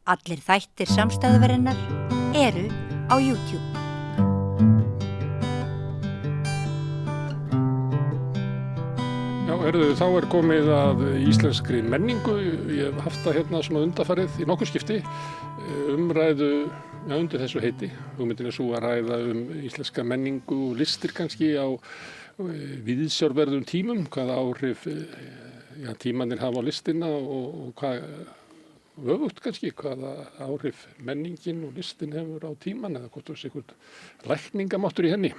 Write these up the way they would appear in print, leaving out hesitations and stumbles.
Allir þættir samstæðuverinnar eru á YouTube. Já, þá komið að íslenskri menningu. Ég hef haft það hérna svona undanfarið í nokkur skipti. Umræðu undir þessu heiti. Hugmyndin er svo að ræða íslenska menningu og listir kannski á viðsjárverðum tímum. Hvaða áhrif tímarnir hafa á listina og hvað öfugt kannski, hvaða áhrif menningin og listin hefur á tíman eða hvort þessi einhvern lækningamáttur í henni.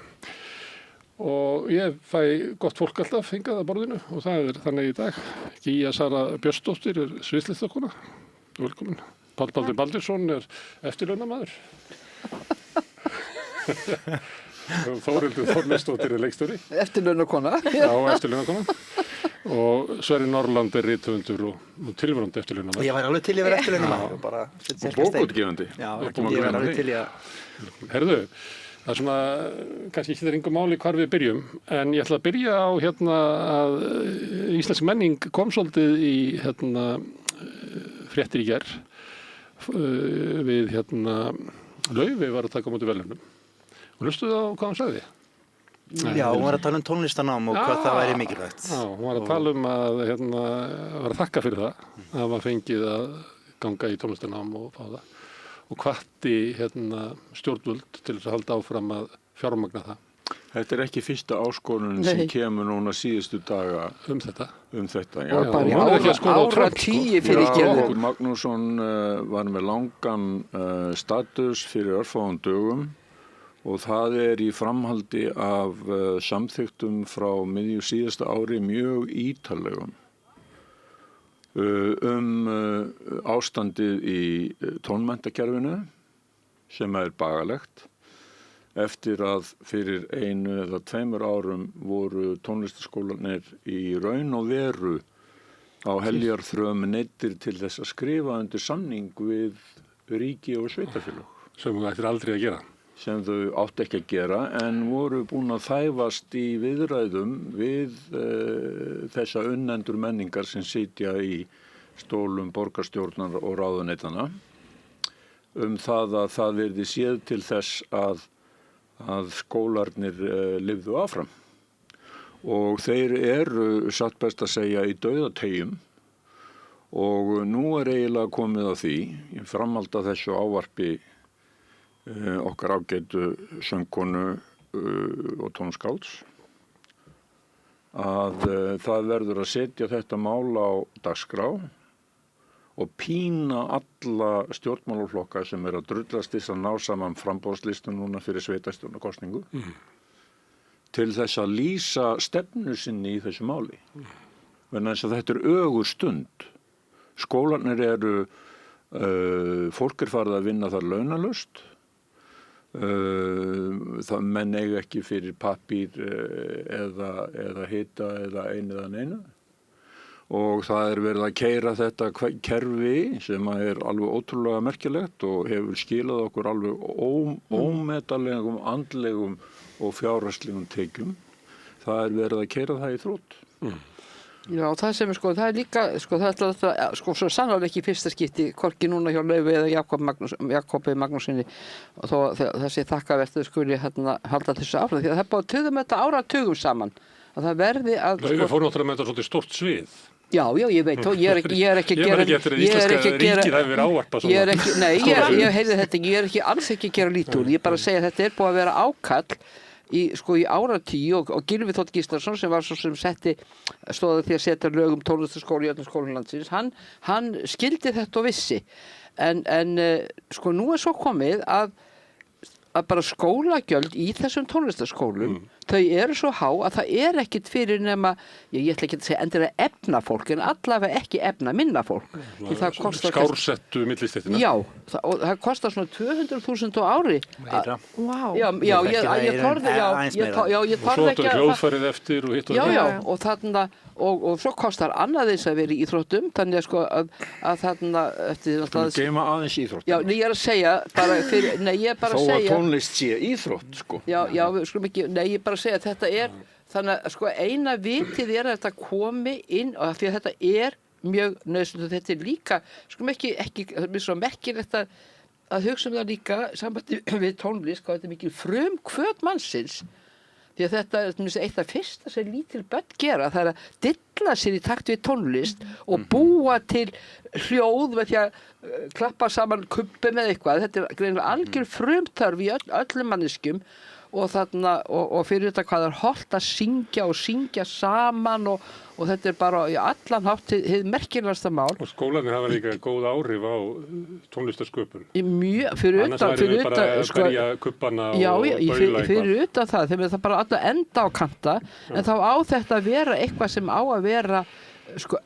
Og ég fæ gott fólk alltaf hingað að borðinu og það er þannig í dag. Gígja Sara Björnsdóttir er sviðslistakona. Velkomin. Páll Baldur Baldursson er eftirlaunamaður. Þórhildur Þorleifsdóttir er leikstjóri. Eftirlaunakona. Já, eftirlaunakona. Og Sverrir Norrland er rithöfundur og tilvonandi eftirlaunamaður. Ég væri alveg til að vera eftirlaunamaður. Og bókaútgefandi. Já, ég væri alveg til að... Herðu, það er svona, kannski ekki það engu máli hvar við byrjum, en ég ætla að byrja á að íslensk menning kom svolítið í fréttir í gær við Laufey var að taka á móti verðlaunum. Og hlustuðu á hvað hann sagði? Já, hún var að tala tónlistarnám og hvað það væri mikilvægt. Já, hún var að tala að var að þakka fyrir það að hafa fengið að ganga í tónlistarnám og fá það. Og hvatti stjórnvöld til þess að halda áfram að fjármagna það. Þetta er ekki fyrsta áskorunin sem kemur núna síðustu daga þetta. Já, og bara í áratugi fyrir gerðum. Okkur Magnússon var með langan status fyrir örfáum dögum og það er í framhaldi af samþykktum frá miðju síðasta ári mjög ítarlegum ástandið í tónmenntakerfinu sem er bagalegt. Eftir að fyrir 1 eða 2 árum voru tónlistarskólanir í raun og veru á heljarþröm neyddir til þess að skrifa undir samning við ríki og sveitarfélög. Sem þú ættir aldrei að gera. Sem þau átti ekki að gera en voru búin að þæfast í viðræðum við þessa unnendur menningar sem sitja í stólum borgarstjórnar og ráðuneytanna það að það verði séð til þess að skólarnir lifðu áfram. Og þeir eru satt best að segja í dauðategjum og nú er eiginlega komið að því, í framhaldi af þessu ávarpi okkar ágætu söngkonu og tónskálds að það verður að setja þetta mál á dagskrá og pína alla stjórnmálaflokka sem að drullast þess að ná saman framboðslistum núna fyrir sveitarstjórnarkosningu til þess að lýsa stefnu sinni í þessu máli. Vegna þess að þetta er ögur stund. Skólarnir eru, fólk farið að vinna þar launalaust. Menn eiga ekki fyrir pappír eða hita eða einu eða neinu og það er verið að keyra þetta kerfi sem er alveg ótrúlega merkilegt og hefur skilað okkur alveg ómetalegum, andlegum og fjárhagslegum tekjum. Það er verið að keyra það í þrótt. Já, það sem það er líka, það er alltaf, svo sannarlega ekki í fyrsta skipti, hvorki núna hjá Laufey eða Jakobi Magnúsinni, og þó þessi þakkavertu skuli halda þessu áfram, því að það er búið töðum þetta áratugum saman, að það verði að... Laufey fór náttúrulega með þetta svolítið stórt svið. Já, ég veit, og ég er ekki að gera... Ég eftir að íslenska ríkið hafi verið ávarpað svona. Nei, ég heyrði þetta, ég er alls ekki að gera lítið úr, ég bara að segja að þetta er búið að vera ákall í áratugum og Gylfi Þ. Gíslason sem var svo sem stóði því að setja lög tónlistarskóla í öllum skólum landsins, hann skildi þetta og vissi en nú er svo komið að bara skólagjöld í þessum tónlistarskólum þau eru svo há að það er ekkit fyrir nema, ég ætla ekki að segja endilega efnafólk en allavega ekki efnaminna fólk. Skársettu millistéttina. Já, og það kostar svona 200.000 á ári. Meira. Vá. Já, ég þorði ekki að... Og svo þetta er hljóðfærið eftir og hitt og það. Já, og þarna, og svo kostar annað þess að vera í íþróttum, þannig að þarna eftir... Geima aðeins íþróttum. Já, ég er að segja, bara fyrir, nei, ég er bara að segja... Þó að tónlist sé íþrótt, sko. Já, við skulum ekki, nei, ég bara að segja að þetta er, þannig að eina vitið er að þetta komi inn, og því að þetta er mjög nauðsynlegt og þetta líka, skulum ekki, það er svo merkilegt að hugsa það líka sambandi við tónlist, hvað þetta mikil frumkvöð mannsins, því að þetta er eitt af fyrsta sem lítil börn gera, það að dilla sér í takt við tónlist og búa til hljóð með því að klappa saman kubbi með eitthvað. Þetta er greinilega algjör frumþörf í öllum manneskjum og þarna, og fyrir þetta hvað er hollt að syngja og syngja saman og þetta er bara í allan hátt hið merkilegasta mál. Og skólanir hafa líka góð áhrif á tónlistarsköpun. Mjög, fyrir utan, Annars væri við bara að berja kubbana og baula eitthvað. Fyrir utan það, þegar það bara alltaf enda á kanta, en þá á þetta að vera eitthvað sem á að vera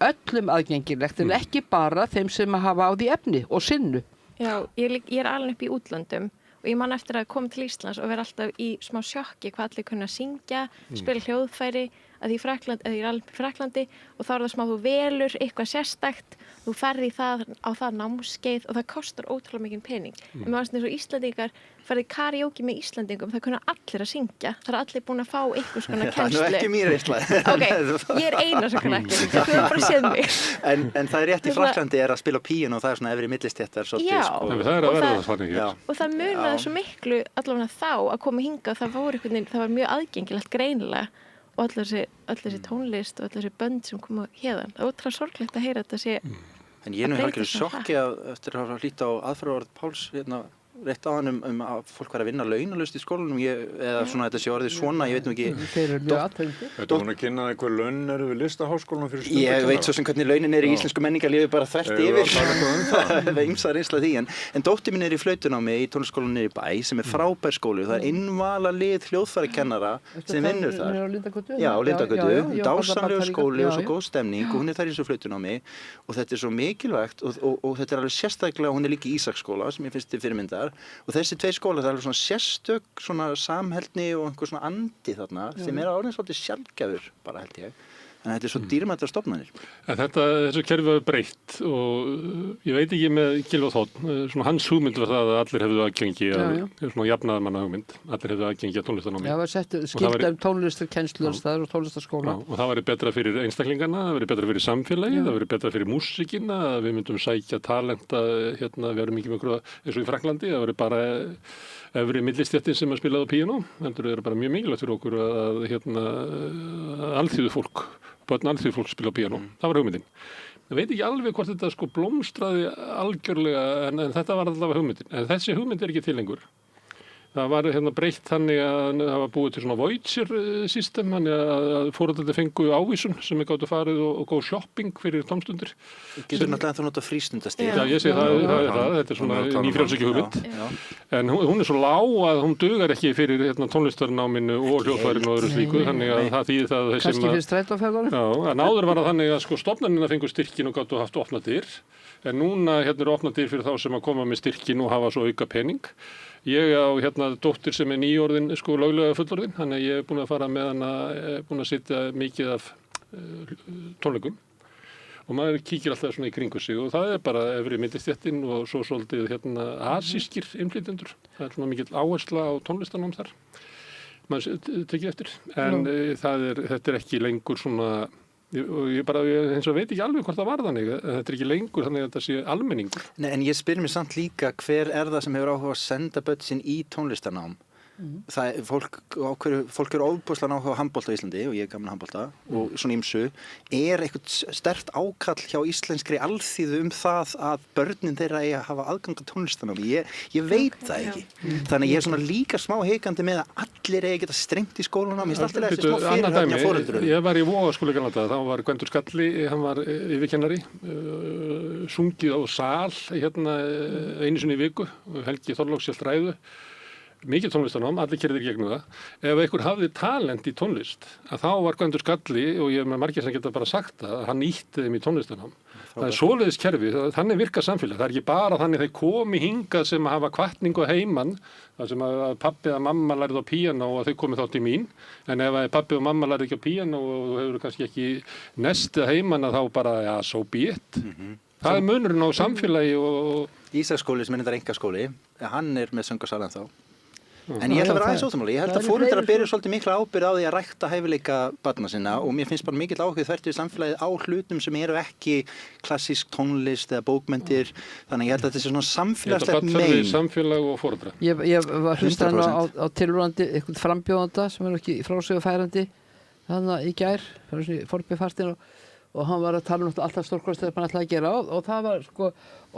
öllum aðgengilegt, en ekki bara þeim sem hafa á því efni og sinnu. Já, ég er alveg upp í útlöndum og ég man eftir að koma til Íslands og vera alltaf í smá sjokki hvað allir kunna syngja, spila hljóðfæri, að ég er alveg í Fraklandi og þá er það smá þú velur eitthvað sérstakt, þú ferði á það námskeið og það kostar ótrúlega mikinn pening. En maður eins og Íslandingar ferði karaoke með Íslandingum, það kunna allir að syngja, það er allir búin að fá einhvers konar kennslu. Það er nú ekki mér reynsla. Ok, ég er eina sem kunna ekki, þú hefur bara séð mig. En það er rétt í Fraklandi er að spila píano og það er svona efri millistéttar svolítið. Já. Það er að verða það þannig hér. Og það munaði svo miklu allavega þá að koma hingað, það var mjög aðgengilegt greinilega og öll þessi tónlist og öll þessi bönd sem koma hérðan. Það er ótrúlega sorglegt að heyra þetta sé. En ég er nú hálfgerður sjokki eftir að hafa hlýtt á aðferðaorð Páls rétt á hann að fólk var að vinna launalaust í skólanum eða svona þetta sé orðið svona, ég veit nú ekki. Þeir eru mjög aðtengdir. Þetta búin að kynna hver laun eru við listaháskólanum fyrir stundum? Ég veit svo sem hvernig launin í íslensku menningarlífi bara þvert yfir. Það er ýmsa reynsla því. En dóttir mín í flautunámi í tónlistarskólanum í Bæ sem er frábær skóli. Það er innvala lið hljóðfærakennara sem vinnur þar. Já, Lindagötu. Dásamlegur skóli og svo góð stemning og hún er þar í þessu flautunámi og þetta er svo mikilvægt og þetta er alveg sérstaklega, hún er líka í Ísaksskóla sem ég finnst til fyrirmyndar. Og þessi tvei skólar, það er alveg svona sérstök svona samheldni og einhver svona andi þarna sem er orðin svolítið sjaldgæfur bara held ég. En þetta er svo dýrmættar stofnanir. En þessu kerfi var breytt og ég veit ekki með Gylfa Þ. Svona hans hugmynd var það að allir hefðu aðgengi svona jafnaðarmanna hugmynd. Allir hefðu aðgengi að tónlistarnámi. Já, það var sett skilda tónlistarkennslu og tónlistarskóla. Og það væri betra fyrir einstaklingana, það væri betra fyrir samfélagið, það væri betra fyrir músíkina, við myndum sækja talenta, við erum mikið með eins og í Fraklandi, það væri bara efri millistéttin sem að spilaði á píanó. Heldur það er bara mjög mikilvægt fyrir okkur að alþýðufólk, börn alþýðufólk spila á píanó. Það var hugmyndin. Ég veit ekki alveg hvort þetta blómstraði algjörlega en þetta var allavega hugmyndin. En þessi hugmynd er ekki til lengur. Það var breytt þannig að það var búið til svona voucher system, þannig að foreldrarnir fengu ávísun sem gátu farið og góð shopping fyrir tómstundir. Getur náttúrulega þá nota frístundastig. Já, ég segi það, þetta er svona nýfrjálshyggju hugmynd. En hún er svo lág að hún dugar ekki fyrir tónlistarnáminu og hljóðfærinu og öðru slíku, þannig að það þýðir það að kannski fyrir strætóferðunum. Já, en áður var það þannig að stofnanirnar fengu styrkin og gátu haft opna dyr, en núna eru opna dyr fyrir þá sem að koma með styrkin og hafa svo auka pening. Ég á dóttir sem er nýorðin löglega fullorðin, þannig að ég er búin að fara með hana, búin að sitja mikið af tónleikum og maður kíkir alltaf svona í kringu sig og það er bara efri millistéttin og svo svolítið asískir innflytjendur. Það er svona mikill áhersla á tónlistarnám þar, maður tekið eftir, en þetta er ekki lengur svona. Og ég eins og veit ekki alveg hvort það var þannig, þetta er ekki lengur þannig að þetta sé almenningur. Nei, en ég spyr mér samt líka hver er það sem hefur áhuga að senda börn sín í tónlistarnám? Það fólk eru ofboðslega áhuga á handbolta á Íslandi og ég er gaman að handbolta og svona ýmsu. Er eitthvað sterkt ákall hjá íslenskri alþýðu það að börnin þeirra eigi að hafa aðgang að tónlistarnámi? Ég veit það ekki. Þannig ég er svona líka smá heikandi með að allir eigi geta strengt í skólanám. Ég alltaf þessi smá fyrirhöfn á foreldrum. Ég var í Vogaskóla þá var Gvendur Skalli, hann var yfirkennari, sungið á sal einu sinni í viku, Helgi Þorláks hélt ræðu. Mikið tónlistarnám, allir keyrðir gegnum það. Ef einhver hafði talent í tónlist, að þá var Gvendur Skalli, og ég er með margir sem geta bara sagt það, að hann nýtti þeim í tónlistarnám. Það er svoleiðis kerfi, þannig virkar samfélag. Það er ekki bara þannig þeir komi hingað sem að hafa hvatningu heiman, það sem að pabbi eða mamma lærið á píanó og þau komið þátt í mín. En ef pabbi og mamma lærið ekki á píanó og hefur kannski ekki nestið heiman, þá bara, ja, so be it. Það er munurinn á samfélagi og Ísaksskóli sem er einhverja einkaskóli, hann er með söngvarsal ennþá. En ég ætla að vera aðeins óþámála. Ég held að foreldrar beri svolítið mikla ábyrgð á því að rækta hæfileika barna sinna og mér finnst bara mikill áhugi þvert við samfélagið á hlutum sem eru ekki klassísk tónlist eða bókmenntir. Þannig ég held að þetta sé svona samfélagslegt mein. Samfélag og foreldra. Ég var hlustaðan á tilvörandi einhvern frambjóðanda sem ekki frásögufærandi þannig í gær, forbifartin og hann var að tala alltaf stórkostið að hann ætlaði að gera og það var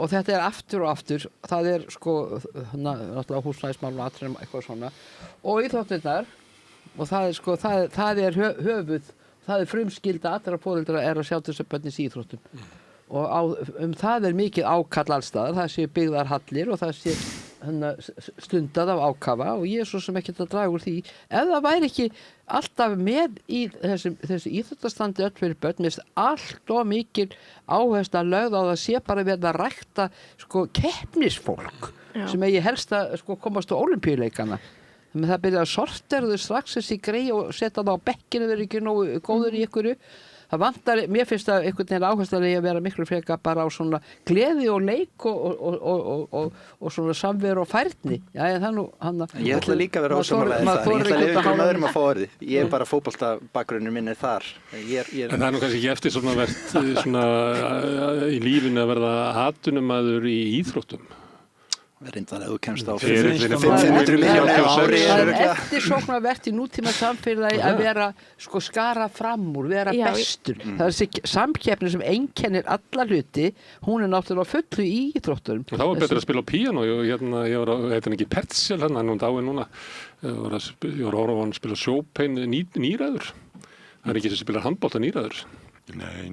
og þetta er aftur og aftur, það er náttúrulega húsnæðismál og atriðum eitthvað svona og íþróttirnar og það er höfuð, það er frumskylda allra foreldra er að sjá þess að börnin í íþróttum og það er mikið ákall allstaðar, það sé byggðar hallir og það sé stundað af ákafa og ég er svo sem ekki að draga úr því ef það væri ekki alltaf með í þessu íþróttastandi öll fyrir börn með allt og mikil áhersla lögð á það sé bara verið að rækta keppnisfólk sem eigi helst að komast á ólympíuleikana þannig að það byrja að sortera þau strax þessi grei og setja það á bekkinu þeir ekki nógu góður í ykkur það vantar, mér finnst það einhvern veginn áherslulega að vera miklu frekar bara á svona gleði og leik og svona samveru og færni. Já, það nú hann. Ég ætla líka að vera ósammála þar. Ég ætla að lifa ykkur öðrum að fá orðið. Ég er bara fótboltabakgrunnur minn er þar. En það er nú kannski ekki eftir svona í lífinu að verða atvinnumaður í íþróttum. Reyndar að þú kemst á 500 milljónir á ári. Það er eftirsóknarvert í nútíma samfélagi að vera skara fram úr, vera bestur. Það er þessi samkeppni sem einkennir alla hluti, hún er náttúrulega fullu í íþróttum. Það var betur að spila á píanó, ég var að, heitir hann ekki Pertsel hann er dáinn núna, ég var að horfa á hann spila Chopin nýræður. Það er ekki sem spilar handbolta nýræður. Nei,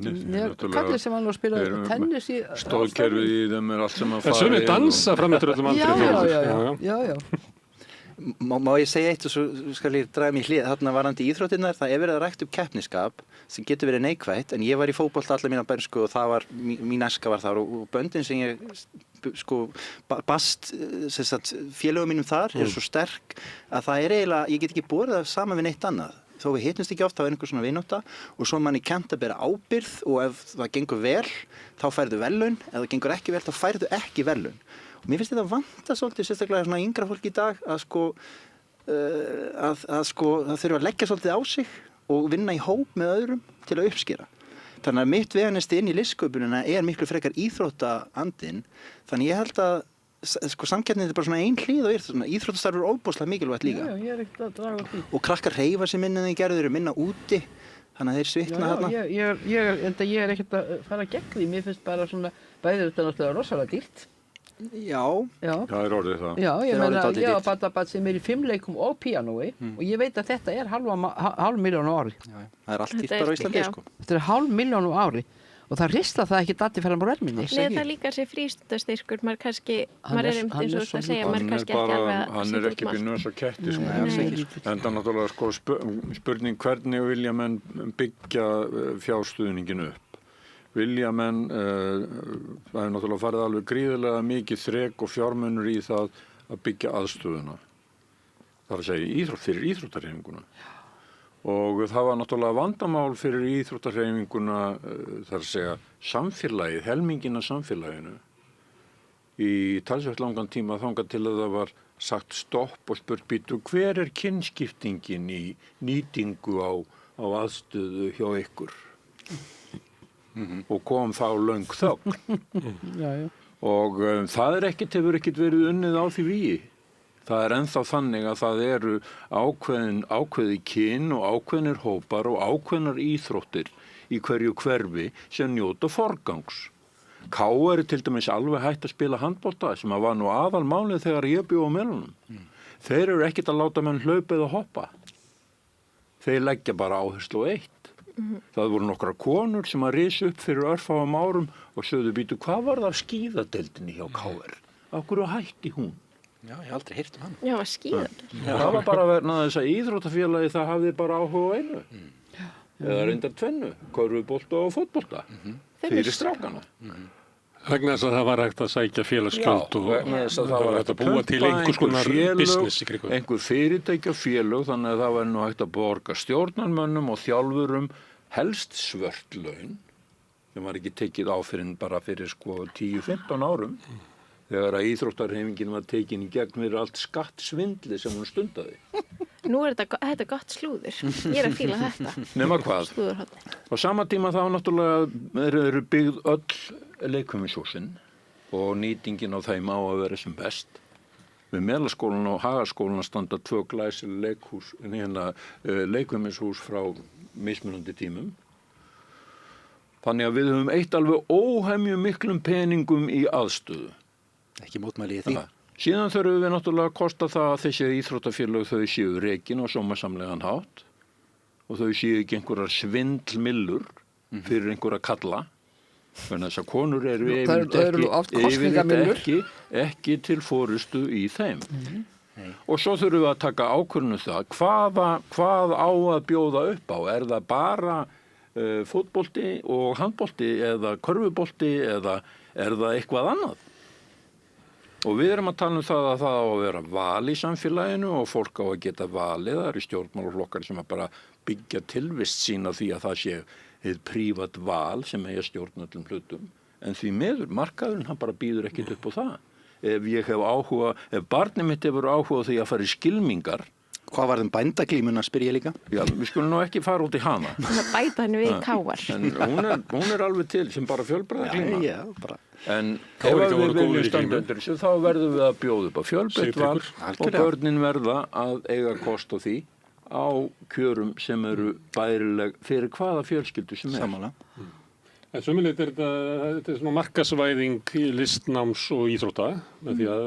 kallir sem hann var að spila tennis í stóðkerfið í þeim er allt sem að fara sem er dansa fram eftir öllum aldri já. Má ég segja eitt og svo skal ég draga mig í hlið þarna varandi íþróttirnar, það er verið að rækta upp keppnisskap sem getur verið neikvætt en ég var í fótbolta alla mína bernsku og það var mín æska var þar og böndin sem ég bast félögum mínum þar er svo sterk að það er eiginlega, ég get ekki borið það saman við neitt annað þó við hittumst ekki oft, þá er einhver svona vinóta og svo manni kennt að bera ábyrgð og ef það gengur vel, þá færðu verðlaun ef það gengur ekki vel, þá færðu ekki verðlaun og mér finnst þetta vanta svolítið sérstaklega svona yngra fólk í dag að það þurfa að leggja svolítið á sig og vinna í hóp með öðrum til að uppskera þannig að mitt veganesti inn í listsköpunina er miklu frekar íþróttaandinn þannig ég held að samkeppnin er bara svona ein hlið og íþróttastarf er óbúslega mikilvægt líka ég er ekkert að draga því og krakkar hreyfa sig minna en þeir gerðu þeir minna úti þannig að þeir svitna þarna ég er ekkert að fara gegn því mér finnst bara svona bæðir þetta náttúrulega rosalega dýrt já það er orðið það ég meina ég á barnabarn sem er í 5 leikum og píanói og ég veit að þetta er hálf milljón á ári það er allt dýrt bara á Íslandi þetta er hálf milljón á ári og það risla það ekki datti fyrir bara verðminni. Nei, það er líka sér frístundastyrkur, maður kannski, maður er eins og það segja, maður kannski ekki alveg að hann er ekki byrjun þess að ketti, en það er náttúrulega spurning hvernig vilja menn byggja fjárstuðningin upp. Vilja menn, það er náttúrulega farið alveg gríðarlega mikið þrek og fjármunur í það að byggja aðstöðuna. Það er að segja fyrir íþróttahreyfinguna. Og það var náttúrulega vandamál fyrir íþróttahreyfinguna, þar að segja samfélagið, helmingina samfélaginu. Í talsvert langan tíma þangað til að það var sagt stopp og spurt býtu hver er kynskiptingin í nýtingu á aðstöðu hjá ykkur? Og kom þá löng þögn. Og það hefur ekkert verið unnið á því vígi. Það er ennþá þannig að það eru ákveði kyn og ákveðnir hópar og ákveðnar íþróttir í hverju hverfi sem njóta forgangs. KR til dæmis alveg hætt að spila handbolta sem var nú aðalmálið þegar ég bjó á Melunum. Þeir eru ekkert að láta menn hlaupa eða hoppa. Þeir leggja bara áherslu á eitt. Það voru nokkra konur sem að risa upp fyrir örfáum árum og sögðu býtu hvað var það af skíðadeildinni hjá KR? Af hverju hætti hún? Já, ég hef aldrei heyrt um hann. Já, skíðadeildin. Það var bara vegna þess að íþróttafélagi það hafði bara áhuga á einu. Eða reyndar tvennu, körfubolta og fótbolta. Fyrir strákana. Vegna þess að það var hægt að sækja félagsgjöld og það var hægt að búa til einhvers konar business í kringum. Einhver fyrirtækja félög, þannig að það var nú hægt að borga stjórnarmönnum og þjálfurum helst svört laun sem var ekki tekið á fyrir bara fyrir 10-15 árum. þegar að íþróttarhreyfingin var tekin í gegn fyrir allt skattsvindli sem hún stundaði. Nú er þetta gott slúður. Ég er að fíla þetta. Nema hvað? Slúðurhornið. Á sama tíma þá náttúrulega eru byggð öll leikfimishúsin og nýtingin á þeim á að vera sem best. Við Melaskólann og Hagaskólann standa 2 glæsileg leikfimishús frá mismunandi tímum. Þannig að við höfum eitt alveg óhemju miklum peningum í aðstöðu. Ekki mótmæli í því. Síðan þurfum við náttúrulega að kosta það að þessi íþróttafélög þau séu rekin og sómasamlegan hátt og þau séu ekki einhverjar svindlmillur fyrir einhverja kalla. Þannig að þessar konur eru yfirleitt ekki til forystu í þeim. Og svo þurfum við að taka ákvörðun það hvað á að bjóða upp á. Er það bara fótbolti og handbolti eða körfubolti eða er það eitthvað annað? Og við erum að tala um það að það á að vera val í samfélaginu og fólk á að geta valið. Það eru stjórnmálaflokkar sem að bara byggja tilvist sína því að það sé hið prívat val sem eiga stjórn öllum hlutum. En því miður, markaðurinn hann bara býður ekkert upp á það. Ef barnið mitt hefur áhuga á því að fara í skylmingar. Hvað var bændaglímuna, spyr ég líka? Já, við skulum nú ekki fara út í hana. Það bæta henni við káar. En hún er alveg til sem bara fjölbreytiglíma. Já, bara. En ef við viljum standa undir þessu, þá verðum við að bjóða upp á fjölbreytt val og börnin verða að eiga kost á því á kjörum sem eru bærileg fyrir hvaða fjölskyldu sem er. Samanlega. En sömuleitt er þetta svona markasvæðing í listnáms og íþrótta með því að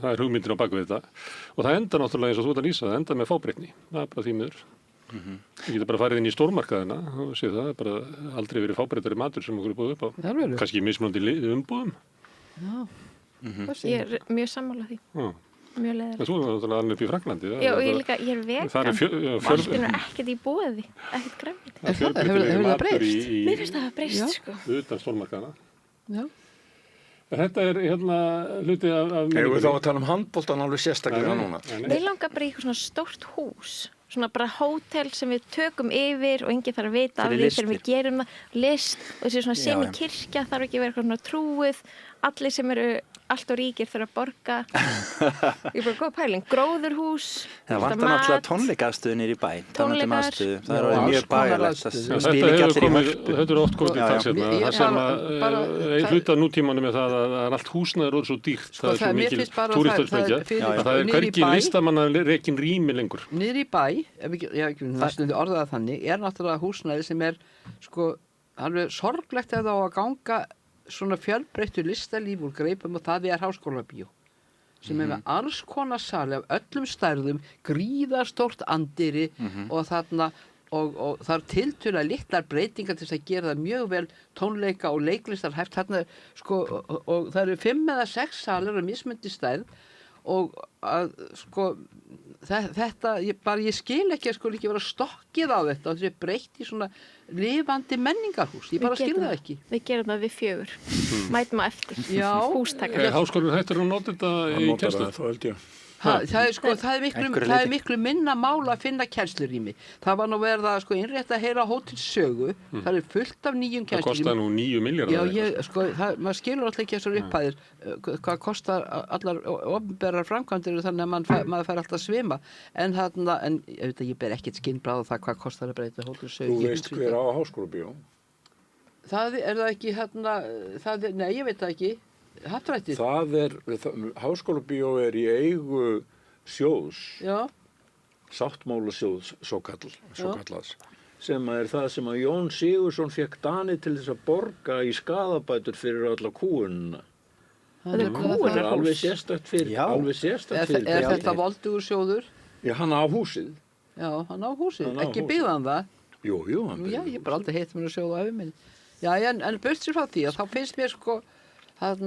það er hugmyndir á baku þetta og það enda náttúrulega eins og þú ert að lýsa, það enda með fábreytni, það er bara því miður. Við getum bara farið inn í stórmarkaðina og séð það er bara aldrei verið fábreytari matur sem okkur er búið upp á. Kannski mismunandi umbúðum. Ég er mjög sammála því. Mjög leiðilegt. En þú er náttúrulega alveg upp í Frakklandi. Já, ég er vegan. Allt er ekkert í boði, ekkert græmið. Hefur það breyst? Mér finnst það að breyst, sko. Utan stórmarkaðana. Já. Þetta er hluti af Hefur við þá að tala um handboltan alveg sérstaklega núna? Við langar bara í eitthvað svona stórt hús. Svona bara hótel sem við tökum yfir og enginn þarf að vita af því þegar við gerum það, list og þessi svona semi-kirkja þarf ekki að vera eitthvað svona trúið, allir sem eru allt og ríkir fyrir að borga. Ég er bara góð pæling, gróðurhús, það vantar náttúrulega tónleikaaðstöðu niður í bæ. Tónleikar. Það er mjög bæjarlegt. Þetta er oft komið til tals hérna. Það sem hluta nútímanum er það að allt húsnæður er svo dýrt. Það er svo mikil túristasprengja. Það er hvergi listamanna rekin rými lengur. Niður í bæ, orðað þannig, er náttúrulega húsnæði sem er sko alveg sorglegt ef það á að ganga svona fjölbreyttu listalíf úr greipum og það er Háskólabíó sem er með alls konar sali af öllum stærðum, gríðarstórt anddyri og þarna og það er tiltölulega litlar breytingar til þess að gera það mjög vel tónleika og leiklistarhæft þarna sko og það eru 5 eða 6 salir af mismunandi stærð og að sko þetta, ég skil ekki að sko ekki vera stokkið á þetta og þessi breytt í svona lifandi menningarhús, ég bara skil það ekki. Við gerum það við 4, mætum að eftir, hústakar. Háskólinn hættur að nota þetta í kennslu? Það held ég. Það er miklu minna mál að finna kennslurými. Það var nú verið að sko innrétta að heyra hótelsögu, það er fullt af nýjum kennslurými. Það kostaði nú 9 milljarðar. Já, maður skilur alltaf ekki þessar upphæðir, hvað kostar allar opinberar framkvæmdir þannig að maður fær alltaf svima. En ég ber ekkert skynbragð á það hvað kostar að breyta hótelsögu. Þú veist hver á Háskólabíó? Það er það ekki, nei, ég veit það ekki. Happdrættið? Háskólabíó er í eigu sjóðs, sáttmálasjóðs svo kallaðs, sem er það sem að Jón Sigurðsson fekk Dani til þess að borga í skaðabætur fyrir alla kúunina. Það er kúunarhús. Alveg sérstakt fyrir. Er þetta voldugur sjóður? Já, hann á húsið. Já, hann á húsið. Ekki byggðan það? Jú, hann byggðan. Já, ég bara aldrei heitt mér að sjóða á æfi minni. Já, en burt sér frá því að þá finnst mér sko það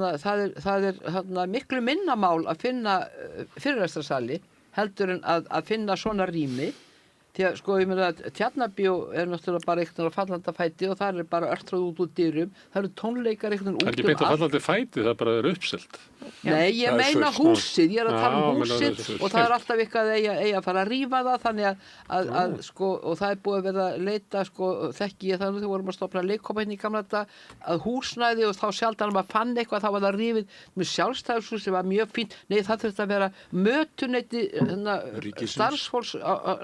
er miklu minna mál að finna fyrirlestrarsali heldur en að finna svona rými því að sko, ég meina að Tjarnarbíó náttúrulega bara einhvern fallanda fæti og það bara örtrað út úr dyrum, það eru tónleikar einhvern Það ekki beint að fallandi fæti, það bara uppselt. Nei, ég meina húsið, ég að tala húsið og það alltaf eitthvað eigi að fara að rífa það, þannig að sko, og það búið að vera að leita, sko, þekki ég þannig þegar vorum að stofna leikkópa í gamla þetta, að húsnæði og þá sjaldan maður fann eitthvað, þá var það rífið með Sjálfstæðishús sem var mjög fínt, nei það þurfti að vera mötuneyti starfsfólks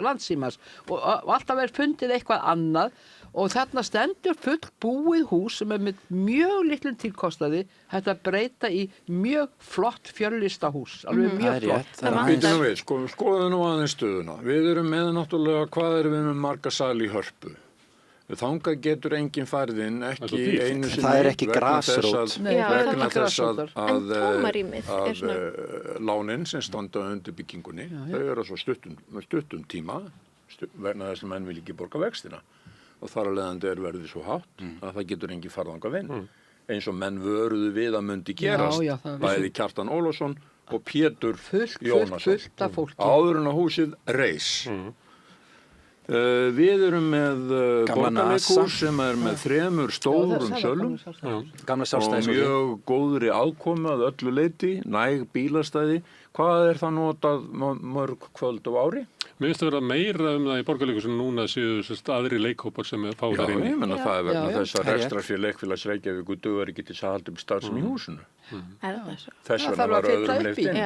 Landssímans og alltaf fundið eitthvað annað og þarna stendur fullbúið hús sem með mjög litlum tilkostnaði hægt að breyta í mjög flott fjöllistahús, alveg mjög flott. Skoðum nú aðeins stöðuna. Við erum með náttúrulega, hvað erum við með marga sali í Hörpu? Þangað getur enginn farið inn, ekki einu sinni. Það ekki grasrót. Vegna þess En tómarýmið er svona. Lánin sem standa undir byggingunni, þau eru svo stuttum tíma, vegna þess að menn vil ekki borga vextina. Og þar að leiðandi verðið svo hátt að það getur enginn farið þangað inn. Eins og menn vöruðu við að myndi gerast, bæði Kjartan Ólafsson og Pétur Jónasson. Áður en að húsið reis. Við erum með borgarleikhús sem með 3 stórum sölum og mjög góðri aðkomu að öllu leyti, næg bílastæði. Hvað það notað mörg kvöld á ári? Mér finnst að vera meira það í borgarleikhúsinu núna séu aðri leikhópar sem fá þar inn. Já, ég menna það vegna þess að rekstrarfélag Leikfélags Reykjavíkur dugar ekki til að halda upp starfsemi í húsinu. Þess vegna var öðrum leyft inn.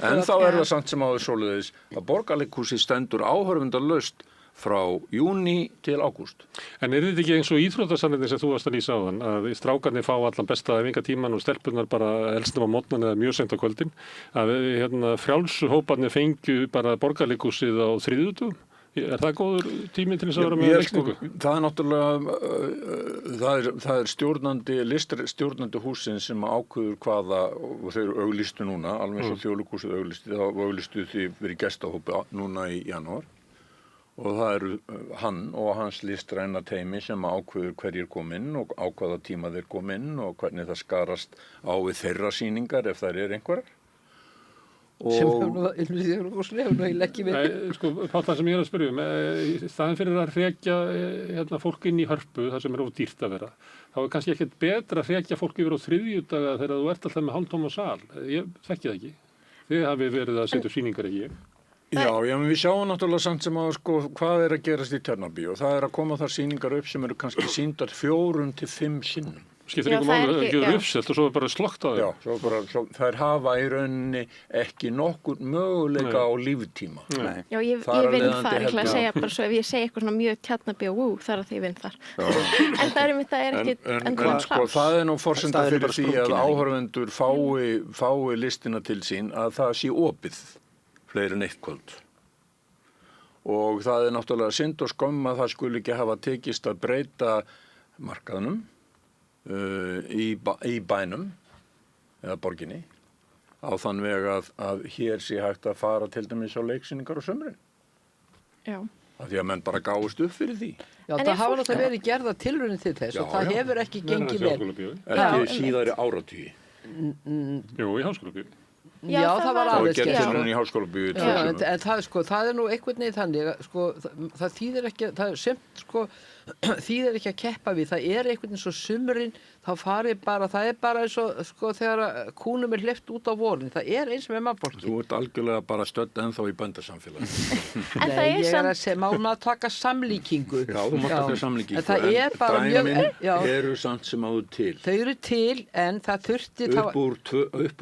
En þá það samt sem áður svoleiðis að borgarleikhúsið stendur áhorfendalaust frá júní til ágúst. En þetta ekki eins og íþróttasamleitin sem þú varst að lýsa áðan, að strákarnir fá allan besta æfingatíman og stelpurnar bara eldstum á morgnan eða mjög seint á kvöldin, að frjálsu hóparnir fengju bara borgarleikhúsið á þriðjudögum? Er það góður tími til þess að vera með leiksningu? Það náttúrulega, það stjórnandi húsins sem ákveður hvaða, og þeir eru auglýstu núna, alveg eins og Þjóðleikhúsið auglýstu, þá auglýstu því verið gestahópi núna í janúar. Og það eru hann og hans listræna teymi sem ákveður hverjir kom inn og á hvaða tíma þeir kom inn og hvernig það skarast á við þeirra sýningar ef þær einhverjar. Sem hefur nú ekki verið. Sko, Páll, það sem ég að spyrja í staðinn fyrir að hrekja fólk inn í Hörpu, það sem of dýrt að vera, þá kannski ekkert betra að hrekja fólk yfir á þriðjudaga þegar þú ert alltaf með hálftóma sal. Ég þekki það ekki. Þið hafið verið að setja sýningar ekki ég. Já, en við sjáum náttúrulega samt sem að sko hvað að gerast í Tjarnarbíó og það að koma þar sýningar upp sem eru kannski sýndar 4 til 5 sinnum. Skiptir ykkur máli að gera uppselt og svo bara slökkt á þeim. Já, þær hafa í rauninni ekki nokkur möguleika á líftíma. Já, ég vinn þar, ég ætla að segja bara svo ef ég segi eitthvað svona mjög Tjarnarbíó, þar að því ég vinn þar. En það er ekki endilega sko, það nú forsenda fyrir því að áhorfendur fái listina til sín að það sé opið. Fleiri en eitt kvöld. Og það náttúrulega synd og skömm að það skuli ekki hafa tekist að breyta markaðnum í bænum eða borginni á þann veg að hér sé hægt að fara til dæmis á leiksýningar á sumrin. Já. Af því að menn bara gáist upp fyrir því. Já, það hafa náttúrulega verið gerða tilraunir til þess og það hefur ekki gengið vel. Ekki síðari áratugi. Jú, í Háskólabíó. Já, það var alveg skemmt. Það var í Háskólabíó. En það nú einhvern veginn þannig, sko, það þýðir ekki, það semt, sko, þýðir ekki að keppa við, það einhvern veginn svo sumrin, þá farið bara, það bara eins og, sko, þegar kúnum hleypt út á vorin, það eins með mannfólki. Þú ert algjörlega bara stödd ennþá í bændasamfélagi. En það ég að segja, má maður taka samlíkingu. Já, þú mátt taka samlíkingu. En það bara mjög, eru samt sem áður til. Þau eru til, en það þurfti upp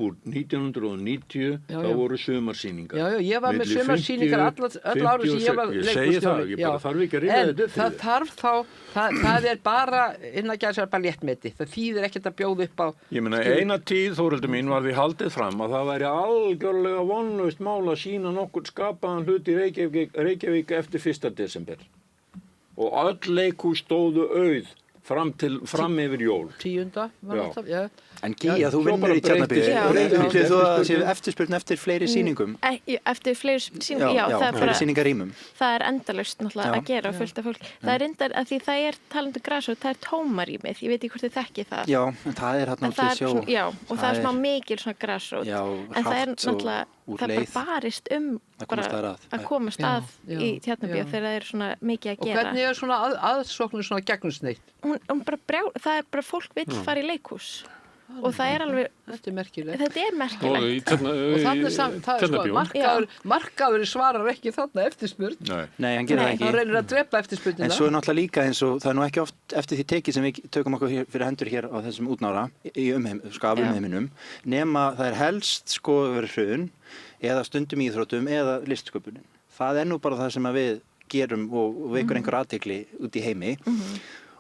úr 1990, þá voru sumarsýningar. Já, ég var með sumarsýningar öll árið sem ég var leikhússtjóri. Ég segi það, ég bara þarf ekki að rifja þetta upp fyrir. Það þarf þá, það bara innan gæðsar bara léttmeti. Það þýðir ekkert að bjóða upp á. Ég meina, eina tíð, Þórhildur mín, var því haldið fram að það væri algjörlega vonlaust mál að sýna nokkurn skapaðan hlut í Reykjavík eftir 1. desember. Og öll leikhús stóðu auð fram yfir jól. 10. var alltaf, já. En Gíja, þú vinnur í Tjarnarbíu. Upplifir þú að séu eftirspurn eftir fleiri sýningum? Eftir fleiri sýningum, já, það er fleiri sýningarýmum. Það er endalaust náttúrulega að gera fullt af fólk. Það er reyndar að því það er talandi grasrót, það er tómarýmið, ég veit ekki hvort þið þekkið það. Já, en það er hérna út í sjó. Já, og það er smá mikil svona grasrót. Já, en það er náttúrulega, það er bara barist að komast að í Tjarnarbíu þegar það er svona mikið að gera. Og hvernig er svona aðsóknin svona gegnumsneitt? Það er bara fólk vill fara í leikhús. Og það er alveg... Þetta er merkilegt. Þetta er merkilegt. Og þannig markaður svarar ekki þarna eftirspurn. Nei, hann gerir það ekki. Hann reynir að drepa eftirspurnina. En svo er náttúrulega líka eins og það er nú ekki oft eftir því tekið sem við tökum okkur fyrir hendur hér á þessum útnára í umheiminum, nema það er helst verið hrun eða stundum íþróttum eða listsköpunin. Það er nú bara það sem að við gerum og vekur einhver athygli út í heimi.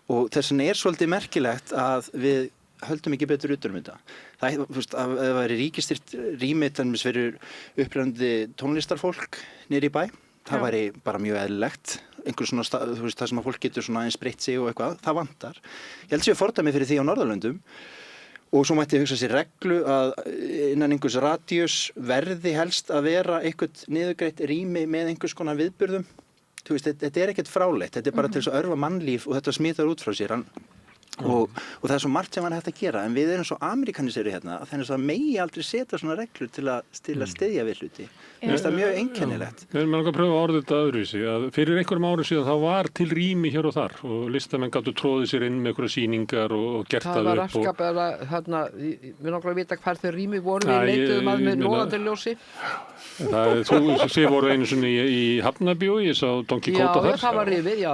Og þess vegna er svolítið merkilegt að við höldum ekki betur utan þetta. Það að það væri ríkistýrt rými þannig fyrir upprennandi tónlistarfólk niður í bæ. Það væri bara mjög eðlilegt. Einhver svona það sem að fólk getur svona eins breytt sig og eitthvað. Það vantar. Ég held sér fordæmi fyrir því á Norðurlöndum. Og svo mætti hugsa sér reglu að innan einhvers radíus verði helst að vera eitthvað niðurgreitt rými með einhvers konar viðburðum. Þú veist, þetta er ekkert fráleitt. Þetta er bara til þess að örva mannlíf og þetta smitar út frá sér. Og það er svo margt sem hann hægt að gera en við erum svo amerikaniseri hérna að þannig að megi aldrei setja svona reglur til að styðja við hluti. Mér finnst það mjög einkennilegt. Við erum að pröfa að orða þetta öðruvísi að fyrir einhverjum árum síðan þá var til rými hér og þar og listamenn gátu tróðið sér inn með einhverja sýningar og gert það upp. Það var raskap eða hérna, við náttúrulega vita hvar þau rými voru við leituðum að með logandi ljósi. Þú voru einu sinni í Hafnarbíó, ég sá Don Quixote þar. Já, það var rifið, já.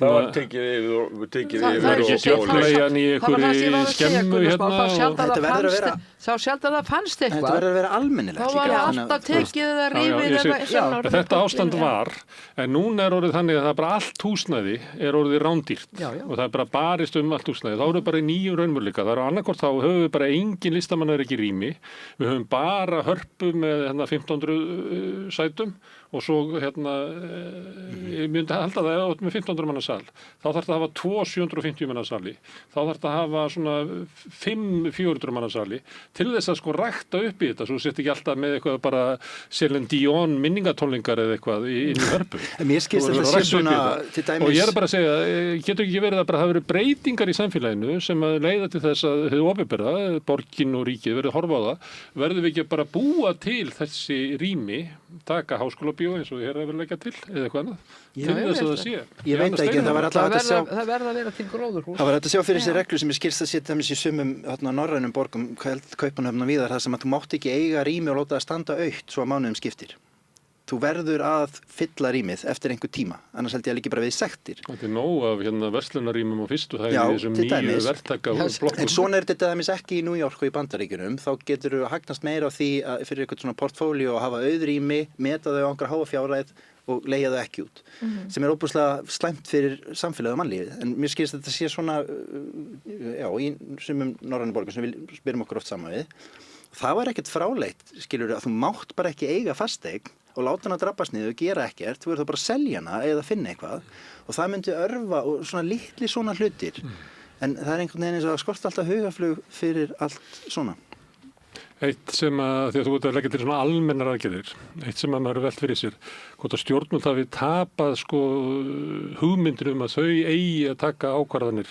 Það var tekið yfir ekki djöfnlegjan í einhverju skemmu hérna. Þetta verður að vera... Sá sjaldan það fannst eitthvað. Þetta verður að vera almennilegt líka. Þá var alltaf tekið eða rifið. Þetta ástand var, en núna er orðið þannig að það er bara allt húsnæði er orðið rándýrt og það er bara barist allt húsnæði. Þá eru bara í nýjum raunveruleika. Það eru annarkvort þá höfum við bara engin listamann er ekki rými. Við höfum bara Hörpu með 1500 sætum og svo ég myndi halda það með 1500 manna sal. Þá þarf það að hafa 2 750 manna sali. Þá þarf það að hafa svona 5 400 manna sali til þess að rækta upp í þetta. Svo sett ekki alltaf með eitthvað bara Celine Dion minningatónlingar eða eitthvað inn í Hörpu. Mér skilst þetta sé svona til dæmis. Og ég bara að segja, getur ekki verið að bara hafa verið breytingar í samfélaginu sem að leiða til þess að hið opinbera, borgin og ríkið verið horfa á það. Verðum við ekki bara búa til þessi rými, taka háskólabíó eins og hér að vera leggja til eða eitthvað annað. Til þess að það sé. Ég veit ekki, en það var alltaf það verða að vera til gróðurhús. Það var að sjá fyrir þessi reglu sem ég skilst að setja í sumum norrænum borgum, Kaupmannahöfn og víðar, það sem að þú mátt ekki eiga rými og láta það standa autt svo að mánuðum skiptir. Þú verður að fylla rýmið eftir einhver tíma, annars held ég að líka bara við sektir. Þetta er nóg af verslunarrýmum á fyrstu hæð í þessum nýju verktaka blokkum. En svona er þetta dæmis ekki í New York og í Bandaríkjunum, þá getur þú hagnast meira á því að fyrir eitthvað svona portfólíó að hafa auðrými, meta þau á einhverja háa fjárhæð og leigja þau ekki út, sem er óbúslega slæmt fyrir samfélagið og mannlífið. En mér skilst að þetta sé svona, í sumum norrænum borgum sem við spyrum okkur oft saman við. Það var ekkert fráleitt, skilur að þú mátt bara ekki eiga fasteign og láta hana drabbast niður og gera ekkert, þú verður þá bara að selja hana eða finna eitthvað og það myndi örva og svona litli svona hlutir. En það er einhvern veginn eins og skort alltaf hugaflug fyrir allt svona. Eitt sem að, því að þú ert að leggja til svona almennar aðgerðir, eitt sem að maður velt fyrir sér, hvort að stjórnvöld hafi tapað hugmyndir að þau eigi að taka ákvarðanir.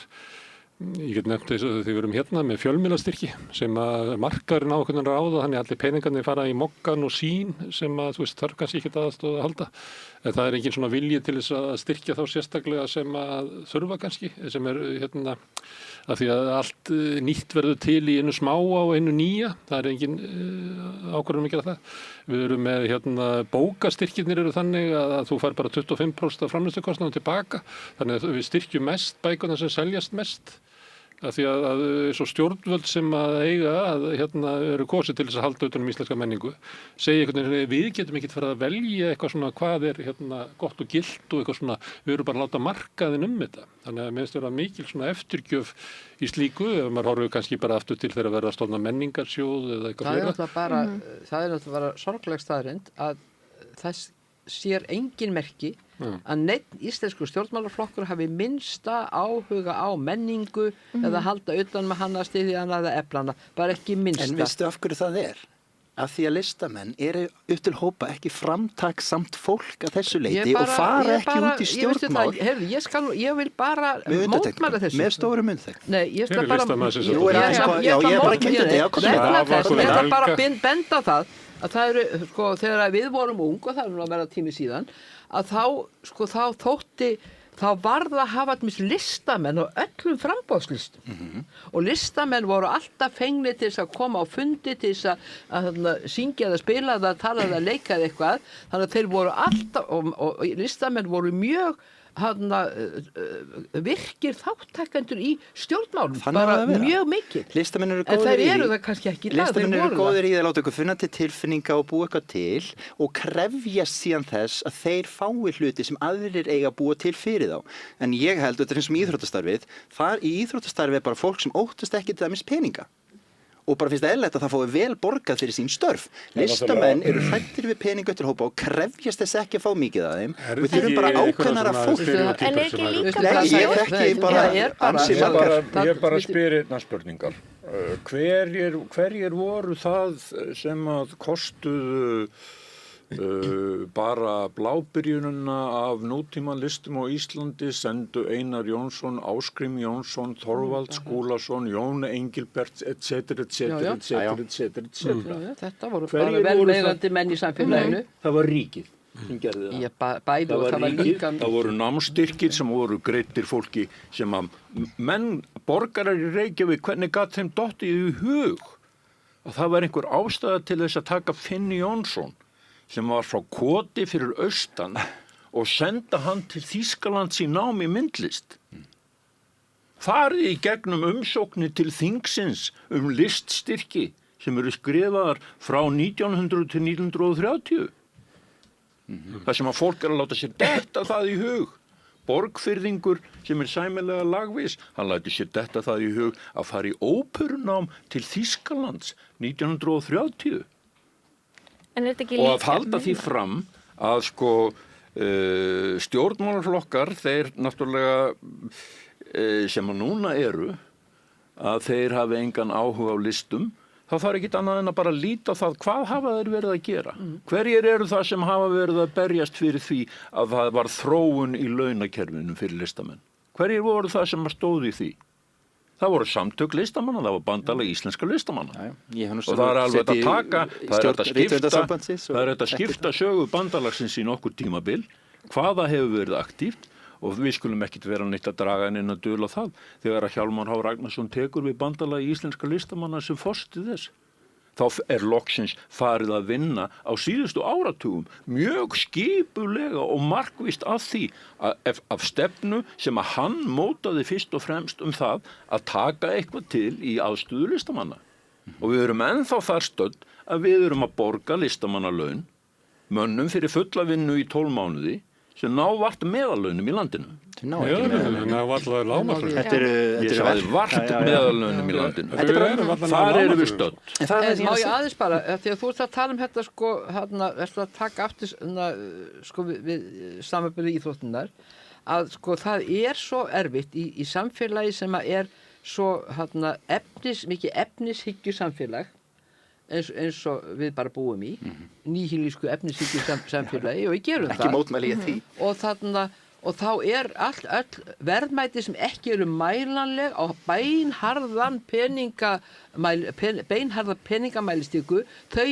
Ég get nefnt þess að við erum hérna með fjölmiðlastyrki sem að markarinn á hvernig ráða, þannig að allir peningarnir fara í mokkan og sín sem að þarf kannski ekki aðstóð að halda. En það er engin svona vilji til þess að styrkja þá sérstaklega sem að þurfa kannski, sem er að því að allt nýtt verður til í einu smáa og einu nýja, það er engin ákvörðun að gera það. Við erum með bókastyrkirnir eru þannig að þú fær bara 25% af framleiðslukostnaðum tilbaka, þannig að við styrkjum mest bækurnar sem seljast mest. Af því að svo stjórnvöld sem að eiga eru kosið til þess að halda utan íslenska menningu segja einhvern veginn við getum ekki farið að velja eitthvað svona hvað er gott og gilt og eitthvað svona við erum bara að láta markaðinn þetta þannig að mér finnst vera mikil svona eftirgjöf í slíku ef maður horfir kannski bara aftur til þegar verða að stofna menningarsjóð eða eitthvað fleira. Það er náttúrulega bara sorgleg staðreynd að þess sér engin merki að neitt íslensku stjórnmálaflokkur hafi minnsta áhuga á menningu eða halda utan með hana, styðja hana eða efla hana, bara ekki minnsta. En veistu af hverju það er? Af því að listamenn eru upp til hópa ekki framtaksamt fólk að þessu leiti og fara ekki út í stjórnmál. Ég vil bara mótmæla þessu. Með stóru munnþegn. Nei, ég skal bara... Ég er bara kynntandi. Ég ætla bara að benda á það að það eru, sko, þegar við vorum ung og það er nú að vera tími síðan, að þá þótti þá varð að hafa listamenn á öllum framboðslistum og listamenn voru alltaf fengnir til þess að koma á fundi til þess að syngja eða spila eða tala eða leika eða eitthvað, þannig að þeir voru alltaf og listamenn voru mjög virkir þáttakendur í stjórnmálum, bara mjög mikil. Listamenn eru en góðir þeir í eru það kannski ekki í dag. Listamenn eru góðir í að láta ykkur finna til tilfinninga og búa eitthvað til og krefjast síðan þess að þeir fái hluti sem aðrir eiga að búa til fyrir þá. En ég held, þetta er eins og íþróttastarfið, þar í íþróttastarfið er bara fólk sem óttast ekki til dæmis peninga. Og bara finnst það eðlilegt að það fái vel borgað fyrir sín störf. Listamenn eru hræddir við peninga til hópa og krefjast þess ekki að fá mikið af þeim. Við þurfum bara ákveðnara fólk. En er ekki líka Ég þekki bara ansi margar. Ég bara spyr einna spurningar. Hverjir voru það sem að kostuðu bara blábyrjununa af nútíma listum á Íslandi, sendu Einar Jónsson, Ásgrím Jónsson, Þorvald Skúlason, Jón Engilbert, etc. Þetta voru bara velmeigandi menn í samfélaginu. Það var ríkið sem gerði það. Bæði og það var líka... Það voru námsstyrkir sem voru greiddir fólki sem að borgarar í Reykjavík, hvernig gat þeim dottið í hug að það var einhver ástæða til þess að taka Finn Jónsson sem var frá Koti fyrir austan og senda hann til Þýskalands í nám í myndlist. Farið í gegnum umsóknir til þingsins liststyrki sem eru skrifaðar frá 1900 til 1930. Það sem að fólk að láta sér detta það í hug. Borgfirðingur sem sæmilega lagvis, hann lætur sér detta það í hug að fara í óperunám til Þýskalands 1930. Og að halda því fram að stjórnmálaflokkar, þeir náttúrulega sem að núna eru, að þeir hafi engan áhuga á listum, þá þarf ekki annað en að bara líta á það hvað hafa þeir verið að gera. Hverjir eru það sem hafa verið að berjast fyrir því að það var þróun í launakerfinu fyrir listamenn? Hverjir voru það sem stóðu í því? Það voru samtök listamanna, það var bandalag íslenska listamanna. Og það er alveg að taka, það er að skipta sögu bandalagsins í nokkur tímabil, hvaða hefur verið aktíft og við skulum ekkit vera neitt að draga inn að dula það. Þegar að Hjálmar H. Ragnarsson tekur við bandalag íslenska listamanna sem forseti þess, þá er loksins farið að vinna á síðustu áratugum mjög skipulega og markvisst af því af stefnu sem að hann mótaði fyrst og fremst það að taka eitthvað til í aðstöðu listamanna. Og við erum ennþá þar stödd að við erum að borga listamannalaun mönnum fyrir fulla vinnu í 12 mánuði sem ná vart meðallaunum í landinu. Ná varla lágmarkslaun. Ég sagði vart meðallaunum í landinu. Þar erum við stödd. Má ég aðeins bara, því að þú ert að tala þetta ertu að taka aftur við samanburði íþróttirnar, að það er svo erfitt í samfélagi sem að er svo mikið efnishyggju samfélag, eins og við bara búum í nýhýlísku efnishyggju samfélagi og við gerum það. Ekki mótmæli ég því. Og þá er öll verðmæti sem ekki eru mælanleg á beinharða peningamælistíku, þau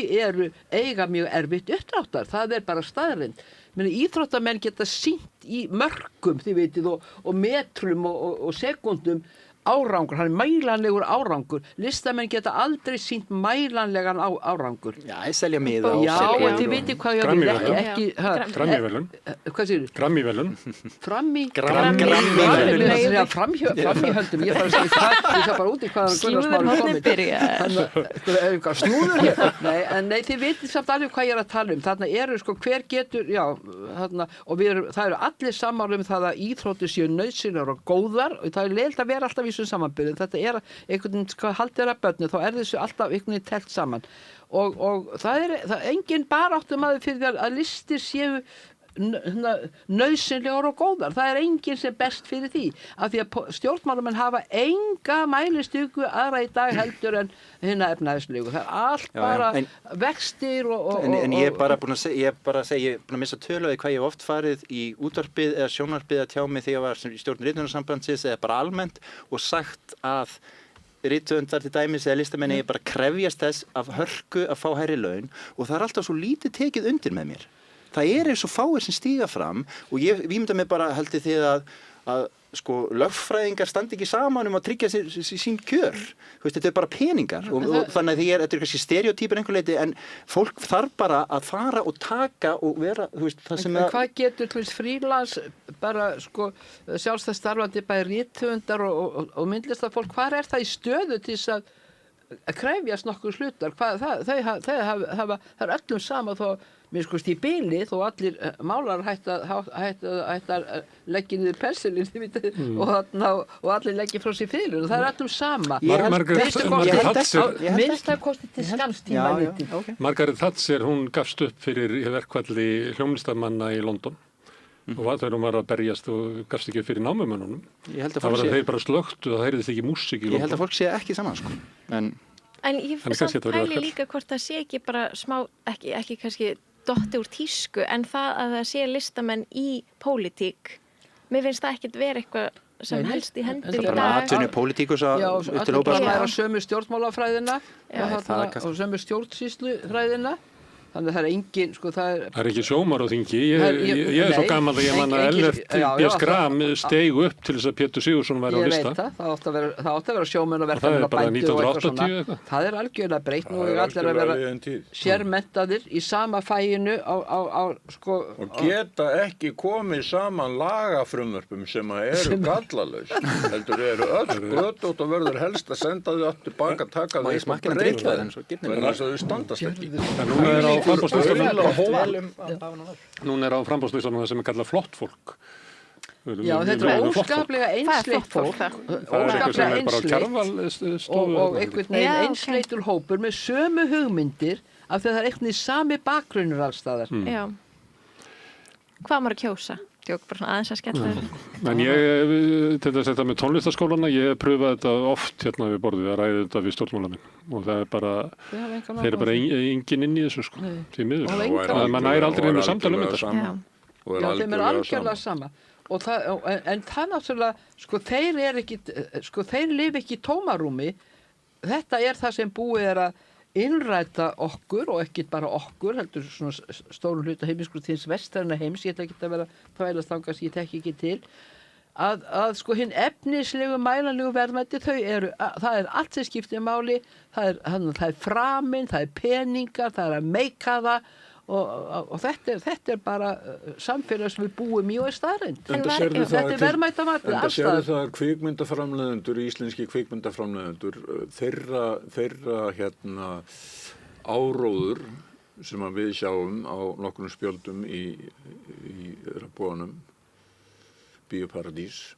eiga mjög erfitt uppdráttar. Það er bara staðreynd. Íþróttamenn geta sýnt í mörkum, þið vitið, og metrum og sekúndum árangur, hann er mælanlegur árangur. Listamenn geta aldrei sýnt mælanlegan árangur. Já, ég selja miða. Já, og þið veitir hvað ég vil ekki... Grammívelun. Hvað segir þú? Grammívelun. Grammívelun. Framíhöldum. Ég það bara út í hvaðan Gunnarsmáli komið. Snúður hér. Nei, þið veitir samt alveg hvað ég er að tala Þarna eru hver getur, og það eru allir sammála það að íþróttir séu nauðsynlegar og góðar og það leiðilegt að vera alltaf í þessum samanburði. Þetta er einhvern veginn haldið að börnu, þá þessu alltaf einhvern veginn telt saman. Og það enginn baráttumaður fyrir að listir séu nauðsynlegar og góðar. Það er enginn sem best fyrir því. Af því að stjórnmálamenn hafa enga mælistiku aðra í dag heldur en hinna efnahagslegu. Það er allt bara vextir og... En ég er bara búin að segja, ég er búin að missa tölu á því hvað ég hef oft farið í útvarpið eða sjónvarpið að tjá mig þegar ég var í stjórn Rithöfundasambandsins eða bara almennt og sagt að rithöfundar til dæmis eða listamenn ég bara krefjast þess af hörku að fá hærri laun og það er alltaf svo lítið tekið undir með mér. Það er svo fáir sem stíga fram og ég ímynda mig bara heldur því að sko lögfræðingar standi ekki saman að tryggja sín kjör. Þú veist, þetta er bara peningar og þannig að þetta er kannski stereotypur einhver leiti en fólk þarf bara að fara og taka og vera, þú veist, það sem hvað getur, þú veist, frílans bara sko sjálfstætt starfandi bæði rithöfundar og myndlistarfólk, hvar er það í stöðu til þess að krefjast nokkur hlutar? Það er öllum sama þó mér skoðst í bili þó allir málar hætt að leggja niður pensilinn og allir leggja frá sér fyrir og það er öllum sama. Minnsta kosti til skamstíma lítið. Margaret Thatcher, hún gafst upp fyrir verkfalli hljómlistarmanna í London og þegar hún var að berjast og gafst ekki upp fyrir námumönnunum. Það var að þeir bara slöktu og það heyrðist ekki músík í London. Ég held að fólk sé ekki saman sko. En ég samt pæli líka hvort það sé ekki bara smá, ekki kannski dotti úr tísku, en það að það sé listamenn í pólitík, mér finnst það ekkert vera eitthvað sem helst í hendur í dag. Bara atvinnu pólitíkus að upptilhópa. Já, allir sömu stjórnmálafræðina og sömu stjórnsýslufræðina. Þannig að það er engin, sko, það er ekki sjómar á þingi. Ég er svo gaman að ég man að Ellert B. Schram steig upp til þess að Pétur Sigurðsson væri á lista. Ég veit það, það átti að vera sjómenn og verkefni og bændur og eitthvað svona. Það er algjörlega breytt nú og allir að vera sérmenntaðir í sama fæinu sko... Og geta ekki komið saman lagafrumvörpum sem eru gallalaus. Heldur eru öll götótt og verður helst að senda þau aftur baka, taka þau upp og breyta þeim. Þannig að þau standast ekki. Núna er á framboðslistanum það sem er kallað flott fólk. Já, þetta er óskaplega einsleitt fólk. Óskaplega einsleitt og einhvern veginn einsleittur hópur með sömu hugmyndir af því að það er einhvern veginn sami bakgrunnur alls staðar. Já. Hvað maður að kjósa? Tjók bara svona aðeins að skella. En ég, til þess að þetta með tónlistarskólana, ég pröfaði þetta oft hérna við borðið að ræða þetta við stjórnmálamenn og það er bara, þeir eru bara engin inn í þessu sko, því miður. Man næri aldrei nefnir samtala um þetta. Já, þeim er algjörlega sama. En það náttúrulega, sko, þeir lifa ekki í tómarúmi. Þetta er það sem búið er að innræta okkur og ekki bara okkur, heldur svona stórum hluta heimiskur til hins vestræna heims, ég ætla ekki að vera þvælast þangað sem ég tekki ekki til, að sko hinn efnislegu, mælanlegu verðmæti, það er allt sem skiptir máli, það er framinn, það er peningar, það er að meika það og þetta er bara samfélag sem við búum í og er staðreynd. Þetta er verðmætamatið allstaðar. Enda sérðu það kvikmyndaframleiðendur, íslenski kvikmyndaframleiðendur, þeirra áróður sem við sjáum á nokkrum spjöldum í búanum Bíóparadís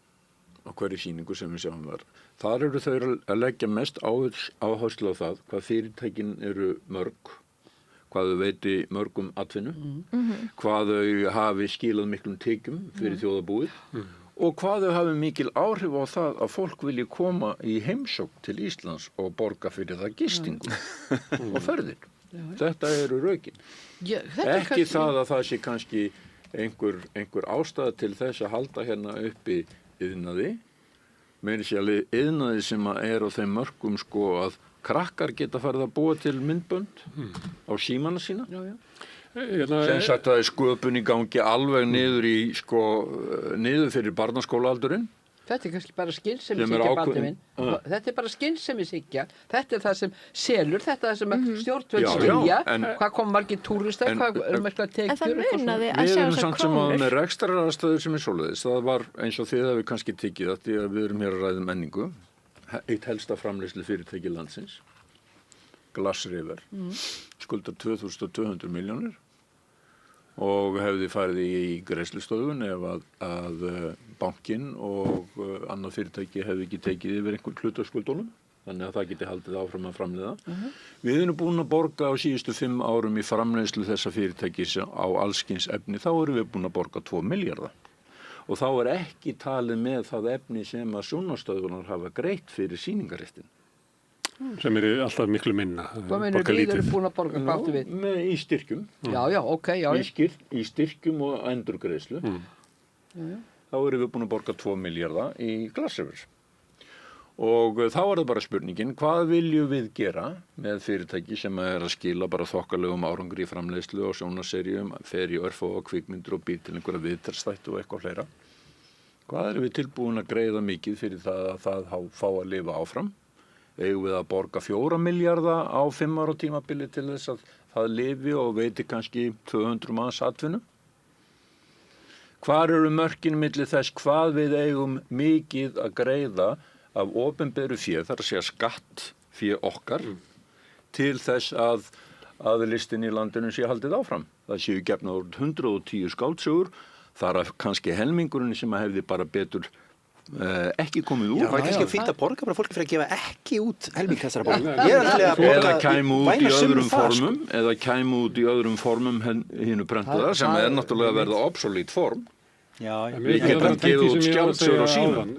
á hverju sýningu sem við sjáum þar. Þar eru þau að leggja mest áherslu á það hvað fyrirtækin eru mörg, hvað þau veiti mörgum atvinnu, hvað þau hafi skilað miklum tekjum fyrir þjóðarbúið og hvað þau hafi mikil áhrif á það að fólk vilji koma í heimsókn til Íslands og borga fyrir það gistingu og ferðir. Þetta eru rökin. Ekki það að það sé kannski einhver ástæða til þess að halda hérna uppi iðnaði, meira sér alveg iðnaði sem er á þeim mörkum sko að krakkar geta farið að búa til myndbönd á símana sína. Sem sagt að það er sköpun í gangi alveg niður fyrir barnaskólaaldurinn. Þetta er kannski bara skynsemishyggja, Baldur minn. Þetta er bara skynsemishyggja. Þetta er það sem selur, þetta er það sem stjórnvöld skilja. Hvað kom margir túristar, hvað er margir tekjur. En það munaði að sjá þessar samt sem að með rekstraraðstæður sem er svoleiðis. Það var eins og þið hafi kannski tekið það, því að við erum hér að ræða menningu. Eitt helsta framleiðslu fyrirtæki landsins, Glass River, skuldar 2200 milljónir og hefði farið í greiðslustöðvun ef að bankinn og annað fyrirtæki hefði ekki tekið yfir einhver hluta af skuldunum. þannig að það geti haldið áfram að framleiða. Við erum búin að borga á síðustu 5 árum í framleiðslu þessa fyrirtækis á allskyns efni, þá erum við búin að borga 2 milljarða. Og þá er ekki talið með það efni sem að sjónvarpsstöðvarnar hafa greitt fyrir sýningarréttin. Sem eru alltaf miklu minna. Hvað meinur við erum búin að borga, hvað áttu við? Í styrkjum. Já, ok, já. Í styrkjum og endurgreiðslu. Þá erum við búin að borga 2 milljarða í Glassrivers. Og þá er það bara spurningin, hvað viljum við gera með fyrirtæki sem er að skila bara þokkalegum árangri í framleiðslu og sjónvarpsseríum, fer í örfá og kvikmyndir og býr til einhverja viðtalsþætti og eitthvað fleira. Hvað erum við tilbúin að greiða mikið fyrir það að það fá að lifa áfram? Eigum við að borga 4 milljarða á 5 ára tímabili til þess að það lifi og veiti kannski 200 manns atvinnu? Hvar eru mörkin milli þess hvað við eigum mikið að greiða af opinberu fé, þar að segja skattfé okkar, til þess að listin í landinu sé haldið áfram. Það séu gefnar 110 skáldsögur, þar að kannski helmingurinn sem hefði bara betur ekki komið út. Já, það er kannski fínt að borga bara fólki fyrir að gefa ekki út helming þessara bóka. Ég er alltaf að borga eða kæmu út í öðrum formum hinu prentuðar, sem er náttúrulega að verða obsolete form. Já, við getum gefið út skjáldsögur á síman.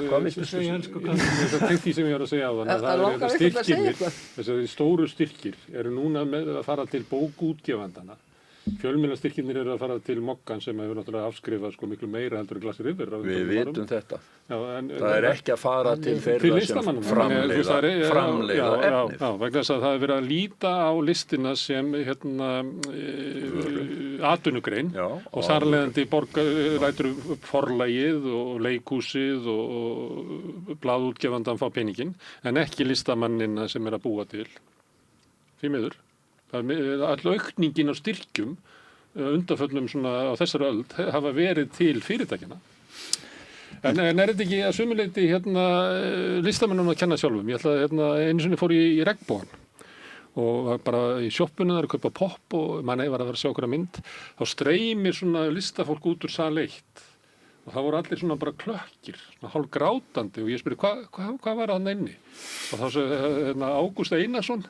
Hvað viltu segja? Það tengt því sem ég var að segja á þann. Það er styrkirnir, þessari stóru styrkir eru núna með að fara til bókútgefandana. Fjölmiðlastyrkirnir eru að fara til Moggan sem hefur náttúrulega afskrifað miklu meira heldur en Glassriver. Við vitum þetta. Það er ekki að fara til þeirra sem framleiða efnið. Já, vegna þess að það er verið að líta á listina sem atvinnugrein og þar leiðandi rætur forlagið og leikhúsið og blaðútgefandan fá peningin en ekki listamannina sem er að búa til. Því miður. All aukningin á styrkjum undanföllum svona á þessari öld hafa verið til fyrirtækjana. En er þetta ekki að sumuleyti listamennum að kenna sjálfum? Ég ætla einu sinni fór í Regnbogann og bara í sjoppunum þar að kaupa popp og manni var að vera að sjá okkur mynd. Þá streymir svona listafólk út úr sal 1 og það voru allir svona bara klökkir, svona hálf grátandi og ég spurði hvað var hann inni? Og þá sagði Ágúst Einarsson,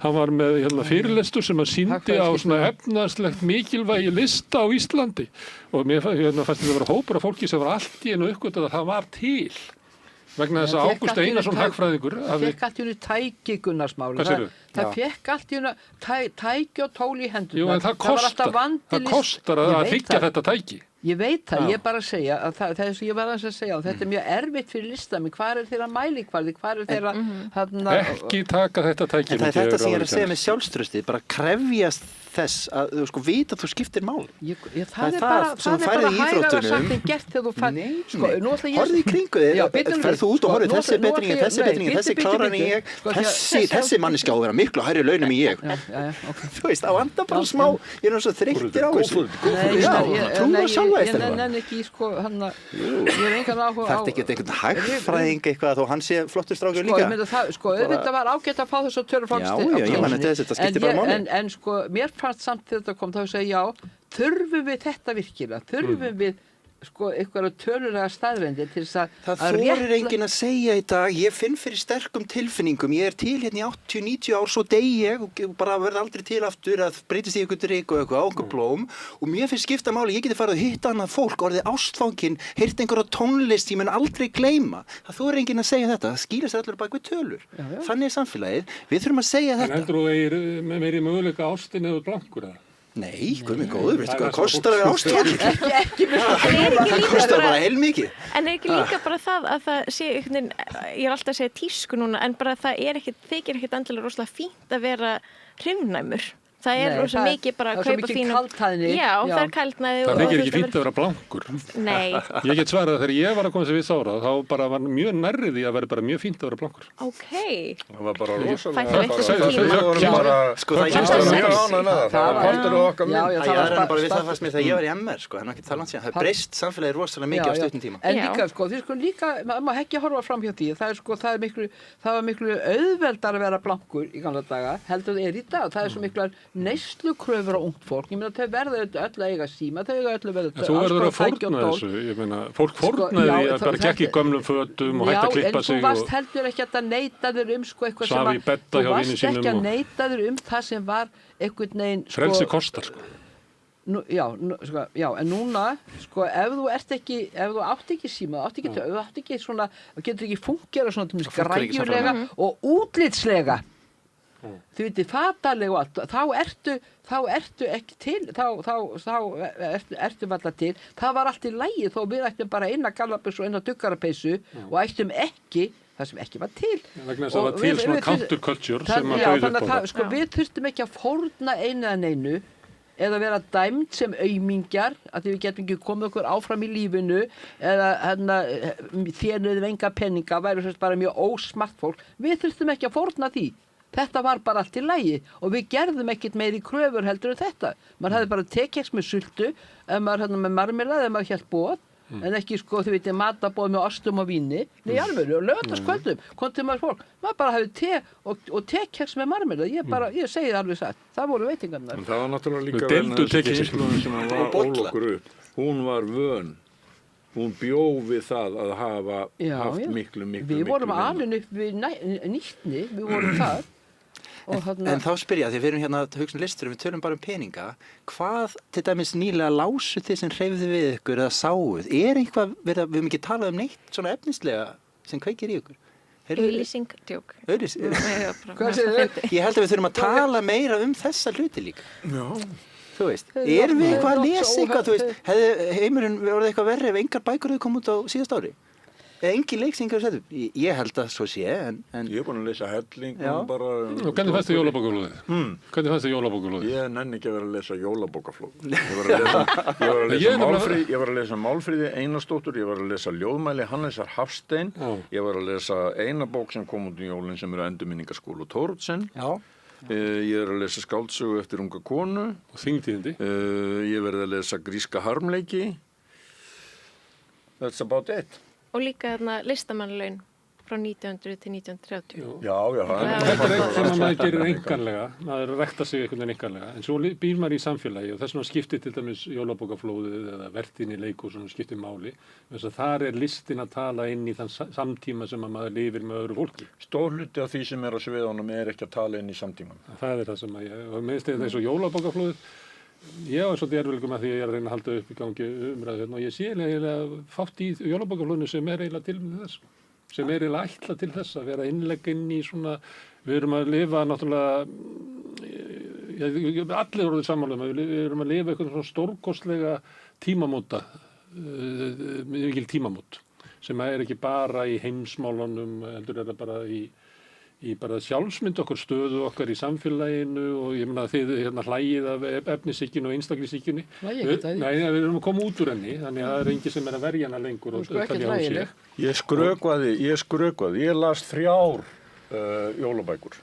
hann var með fyrirlestur sem að sýndi á svona efnahagslegt mikilvægi lista á Íslandi og mér fannst þetta að vera hópur af fólki sem var allt í einu uppgötvað að það var til. Vegna þess að Ágúst Einarsson hagfræðingur fekk allt í einu tæki Gunnarsmáli. Það fekk allt í einu tæki og tól í hendur. Jú, en það kostar að þykja þetta tæki. Ég veit það, ég er bara að segja að það er sem ég var að segja og þetta er mjög erfitt fyrir listamenn, hvað er þeirra mælikvarði, hvað er þeirra ekki taka þetta tæki. En það er þetta sem ég er að segja með sjálfströstið, bara krefjast þess að þú vita að þú skiptir mál. Það er bara hægara sagt en gert þegar þú fær. Horfðu í kringu þig, ferð þú út og horfðu þessi er betri en þessi klárar en ég, þessi manneskja á að vera miklu hærri launum en ég. Þú veist, á anda bara smá, ég er svo þreyttur á þessu. Trúa sjálfa eftir það. Ég nenni ekki, ég er engan áhuga á. Það er ekki einhvern hagfræðing eitthvað þó hann sé flottur strákur líka. Auðvitað var ágætt að fá þessu tölur fannst samt þegar þetta kom þá segja já, þurfum við þetta virkilega, þurfum við eitthvað tölulega staðreyndir til þess að það þorir enginn að segja í dag, ég finn fyrir sterkum tilfinningum, ég er til hérna í 80-90 ár, svo dey ég og bara verð aldrei til aftur að breytist í einhvern drykk og eitthvað, einhver blóm og mér finnst skipta máli, ég geti farið að hitta annað fólk, orðið ástfangin, heyrt einhverja tónlist, ég mun aldrei gleyma. Það þorir enginn að segja þetta, það skýlir sér allir bak við tölur. Þannig er samfélagið, við þurfum að segja þetta. En heldur þú eigir meiri möguleika ástin eða blankur eða? Nei, guð minn góður, veistu hvað það kostar að vera ástfangin? Ekki það kostar bara heilmikið. En er ekki líka bara það að það sé einhvern veginn, ég er alltaf að segja tísku núna, en bara það þykir ekkert endilega rosalega fínt að vera hrifnæmur. Það er rosa mikið bara að kaupa fínu. Já, það er kaldnæði. Það þykir ekki fínt að vera blankur. Nei. Ég get svarað að þegar ég var að koma sér við ára, þá bara var mjög nærri því að vera bara mjög fínt að vera blankur. Ok. Það var bara rosalega. Það fannst mér þegar ég var í MR, það er ekki það langt síðan. Það breyst samfélagið rosalega mikið á stuttum tíma. En líka, þið líka, maður má ekki horfa fram hjá því. Það var miklu auðveldar að vera blankur í gamla daga, heldur það er í dag. Það er svo miklu neyslukröfur á ungt fólk, ég meina þau verða öll að eiga síma, þau eiga öll að verða Þú verður að fórna þessu, ég meina, fólk fórnaði að bara gekk í gömlum fötum og hætti að klippa sig Já, en þú varst heldur ekki að neita þér sko eitthvað sem að þú varst ekki að neita þér það sem var einhvern veginn frelsi kostar, sko. Já, en núna, sko, ef þú átt ekki síma, ef þú átt ekki svona, getur ekki fungera svona til græjulega og útlitslega, þú veitir, fatalega og allt, þá ertu ekki til, þá ertu valla til, það var allt í lagi þó við ættum bara eina gallabyssu og eina duggarapeysu og ættum ekki, það sem ekki var til. Vegna þess að það var til svona counterculture sem að bauð upp á það. Sko, við þurftum ekki að fórna einu eða neinu, eða vera dæmd sem aumingjar að því við getum ekki komið okkur áfram í lífinu eða þénuðum enga peninga, væru sérst bara mjög ósmart fólk. Við þurftum ekki að fórna því. Þetta var bara allt í lagi og við gerðum ekkert meiri kröfur heldur en þetta. Maður hefði bara tekeks með sultu, maður með marmelað, maður hélt boð, en ekki sko, þú veit, matabóð með ostum og víni. Nei, alveg, og lögðarskvöldum, kom til maður fólk. Maður bara hefði te og tekeks með marmelað. Ég segi það alveg satt. Það voru veitingarnar. En það var náttúrulega líka þessi kynslóðin sem var ólokkur upp. Hún var vön. Hún bjó við það að hafa haft miklu. Við vorum alveg upp við nýttni, við vorum það. En þá spyr ég að því við erum hérna að hugsa listur og við tölum bara peininga, hvað til dæmis nýlega lásu þið sem hreyfðu við ykkur eða sáuð, eitthvað við höfum ekki talað neitt svona efnislega sem kveikir í ykkur? Auglýsing, djók. Auglýsing? Ég held að við þurfum að tala meira þessa hluti líka. Já. Þú veist, erum við eitthvað að lesa eitthvað, þú veist, hefði heimurinn verið eitthvað verri ef engar bækur hefði komið út á síðast ári? Eða engin leiksýningar að setja. Ég held að svo sé, en... Ég er búin að lesa helling bara... Og hvernig fannst þið jólabókaflóðið? Hvernig fannst þið jólabókaflóðið? Ég nenni ekki að vera að lesa jólabókaflóð. Ég var að lesa Málfríði Einarsdóttur, ég var að lesa Ljóðmæli Hannesar Hafstein, ég var að lesa eina bók sem kom út í jólinn sem eru Endurminningaskóla Thoroddsen. Ég er að lesa skáldsögu eftir unga konu. Og þingtíðindi. Ég verði að lesa gríska harmleiki. That's about it. Og líka listamannalaun frá 1900 til 1930. Já. Þetta er eitthvað sem maður gerir einkanlega, maður ræktar sig einhvern veginn einkanlega, en svo býr maður í samfélagi og þess vegna skiptir til dæmis jólabókaflóðið eða vertíðin í leikhúsunum skiptir máli, þess að þar er listin að tala inn í þann samtíma sem maður lifir með öðru fólki. Stór hluti af því sem er á sviðunum er ekki að tala inn í samtíman. Það er það sem og minnst þetta eins og jólabókaflóðið. Ég var svolítið erfiðleikum að því að ég er að reyna að halda upp í gangi umræðu og ég sé eiginlega fátt í jólabókaflóðinu sem er eiginlega til með þess, sem er eiginlega ætlað til þess að vera innlegg inn í svona, við erum að lifa náttúrulega, allir orðið sammála, við erum að lifa eitthvað svona stórkostlega tímamóta, mikil tímamót, sem er ekki bara í heimsmálunum, heldur er það bara í bara sjálfsmynd okkar, stöðu okkar í samfélaginu og ég meina þið hlægið af efnishyggju og einstaklingshyggju. Nei, við erum að koma út úr henni, þannig að það er engin sem er að verja hana lengur og telja á sig. Ég skrökvaði, ég las 3 jólabækur.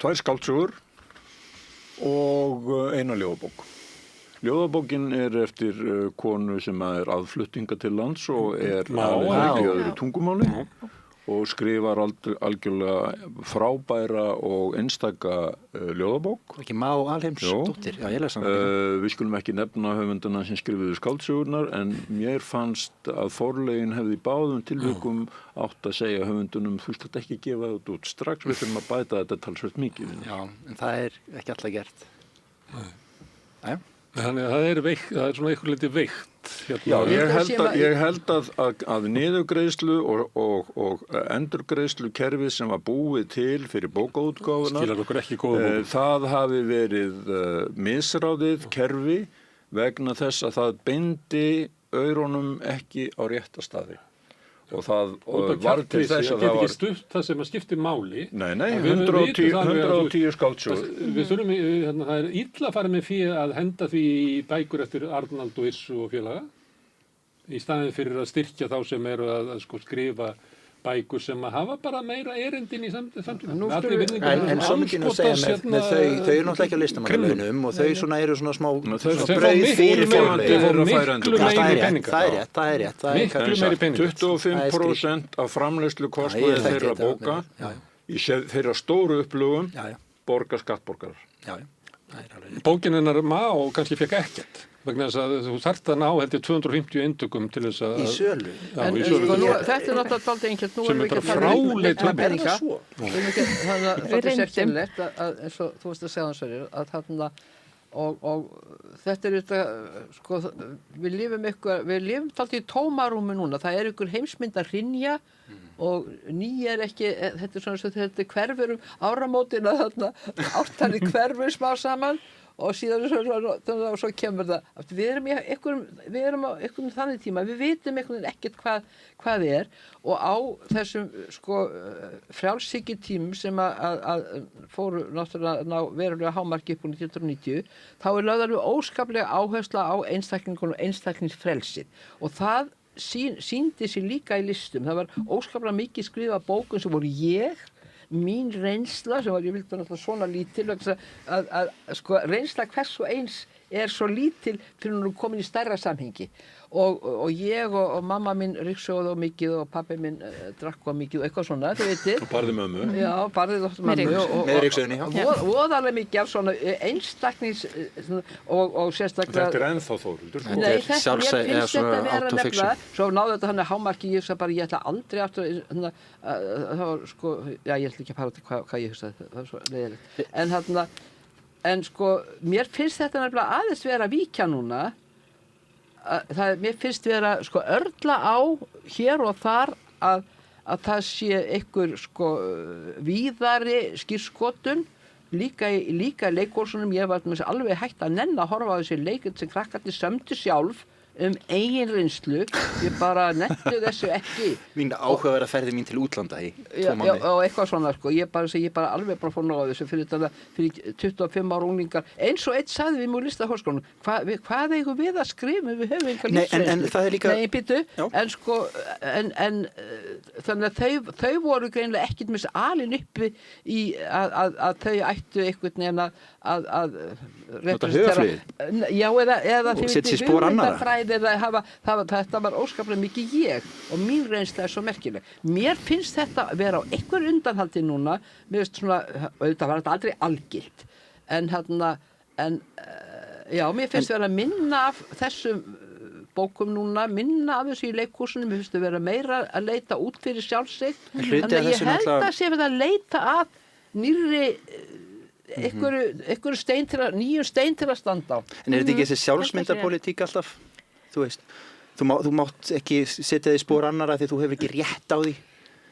2 skáldsögur og eina ljóðabók. Ljóðabókin er eftir konu sem er aðflutninga til lands og er í öðru tungumáli og skrifar algjörlega frábæra og einstaka ljóðabók. Ekki Má Alheimsdóttir. Já, ég les hana. Við skulum ekki nefna höfundana sem skrifuðu skáldsögurnar en mér fannst að forlegin hefði í báðum tilvikum átt að segja höfundunum þú skalt ekki gefa þetta út strax, við þurfum að bæta þetta talsvert mikið. Já, en það er ekki alltaf gert. Nei. Þannig að það er veikt, það er svona eitthvað litið veikt. Já, ég held að niðurgreiðslu og endurgreiðslu kerfið sem var búið til fyrir bókaútgáfuna, skilar okkur ekki góða bókum. Það hafi verið misráðið kerfi vegna þess að það beindi aurunum ekki á rétta staði. Og það var til þess að það var... ekki stutt það sem að skiptir máli. Nei, 110 skáldsögur. Við þurfum, það er illa að fara með fyrir að henda því í bækur eftir Arnald og Issu og félaga, í staðinn fyrir að styrkja þá sem eru að skrifa bækur sem að hafa bara meira erindin í samtíma. En svo mikið að segja með þau eru náttúrulega ekki á listamannalaunum og þau svona eru svona smá brauð fyrir fólk. Það er rétt. Miklu meiri peningar. 25% af framleiðslukostnaði þeirra bóka í þeirra stóru upplögum Já, já, borga skattborgarar. já, já. Það er alveg. Bókin hennar Má kannski fekk ekkert vegna þess að þú þarft að ná held ég 250 eintökum til þess að Í sölu. Já, En í sölu. sko, þetta er náttúrulega dálítið einhvert, nú Sem erum við er ekki bara fráleit um hugmynd. peninga. Er það svo? Við erum ekki, þannig að Við þetta er reyndum. sérkennilegt að eins og þú veist að segja hans verið, að þarna, og þetta er þetta, sko, við lifum dálítið í tómarúmi núna, það er ykkur heimsmynd að hrynja og ný er ekki, þetta er svona, þetta er hverfur áramótina þarna, ártali hverfur smá saman, og síðan svo kemur það við erum á einhverjum þannig tíma, við vitum einhvern veginn ekkert hvað er, og á þessum sko frjálshyggjutímum sem að fóru náttúrulega ná verulega hámarki upp úr 1990, þá er lögð alveg óskaplega áhersla á einstaklingun og einstaklingsfrelsið, og það sýndi sér líka í listum. Það var óskaplega mikið skrifað bókum sem voru mín reynsla, sem var, ég vildi náttúrulega svona lítil, að sko reynsla hvers og eins er svo lítil fyrir hún komin í stærra samhengi, og ég og mamma mín ryksugaði mikið og pabbi minn drakk mikið og eitthvað svona, þið veitir. Og barði mömmu. Já, barðið óttu mömmu Með ryksugunni, já. voðalega mikið af svona einstaknings og sérstaklega. Þetta er ennþá Þórhildur. Nei, er þetta, sjálfsagt- mér eða finnst þetta svona vera autofiction. nefnilega, svo náðu þetta hann hámarki, ég hugsa bara, ég ætla aldrei aftur, það var sko, já, ég ætla ekki að fara til hvað ég hugsaði, það var svo leiðilegt, en sko, mér finnst þetta nefnilega aðeins vera að víkja núna, mér finnst vera sko örla á hér og þar að það sé einhver sko víðari skírskotun líka í leikhúsunum. Ég var alveg hægt að nenna að horfa á þessi leikrit sem krakkarnir sömdu sjálf eigin reynslu, ég bara nennti þessu ekki. Mín áhugaverða ferði mín til útlanda í 2 Já, mánuði. og eitthvað svona, sko, ég bara alveg bara fór nóg á þessu fyrir 25 ára unglingar, eins og eitt sagði við mjög listaháskólanum, hvað eigum við að skrifa, við höfum einhver Nei, lífsreynslu. en það er líka- Nei, býtu, Já. en sko, þannig að þau voru greinlega ekkit með alin uppi í að þau ættu einhvern veginn að hugarflugið? Já, eða Og setja í spor annarra? hugmyndafræði, þetta var óskaplega mikið ég, og mín reynsla er svo merkileg. Mér finnst þetta vera á einhver undanhaldi núna, mér finnst svona, auðvitað var þetta aldrei algilt, já, mér finnst vera minna af þessum bókum núna, minna af þessu í leikhúsunum, mér finnst vera meira að leita út fyrir sjálfsig, hluti af þannig að ég þessu held náttúrulega- að sé verið að leita að nýrri einhverju nýjum stein til að standa á. En er þetta ekki þessi sjálfsmyndarpólitík alltaf? Þú veist, þú mátt ekki setja þig í spor annara því þú hefur ekki rétt á því.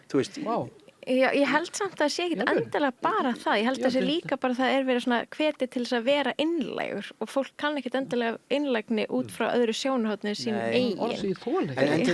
Þú veist, Vá. Já, ég held samt að það sé ekkit endilega bara það. Ég held að það sé líka bara það er verið svona hvetið til þess að vera innlægur, og fólk kann ekkit endilega innlægni út frá öðru sjónarhóttinu sínum eigin. Orðs í þóli. en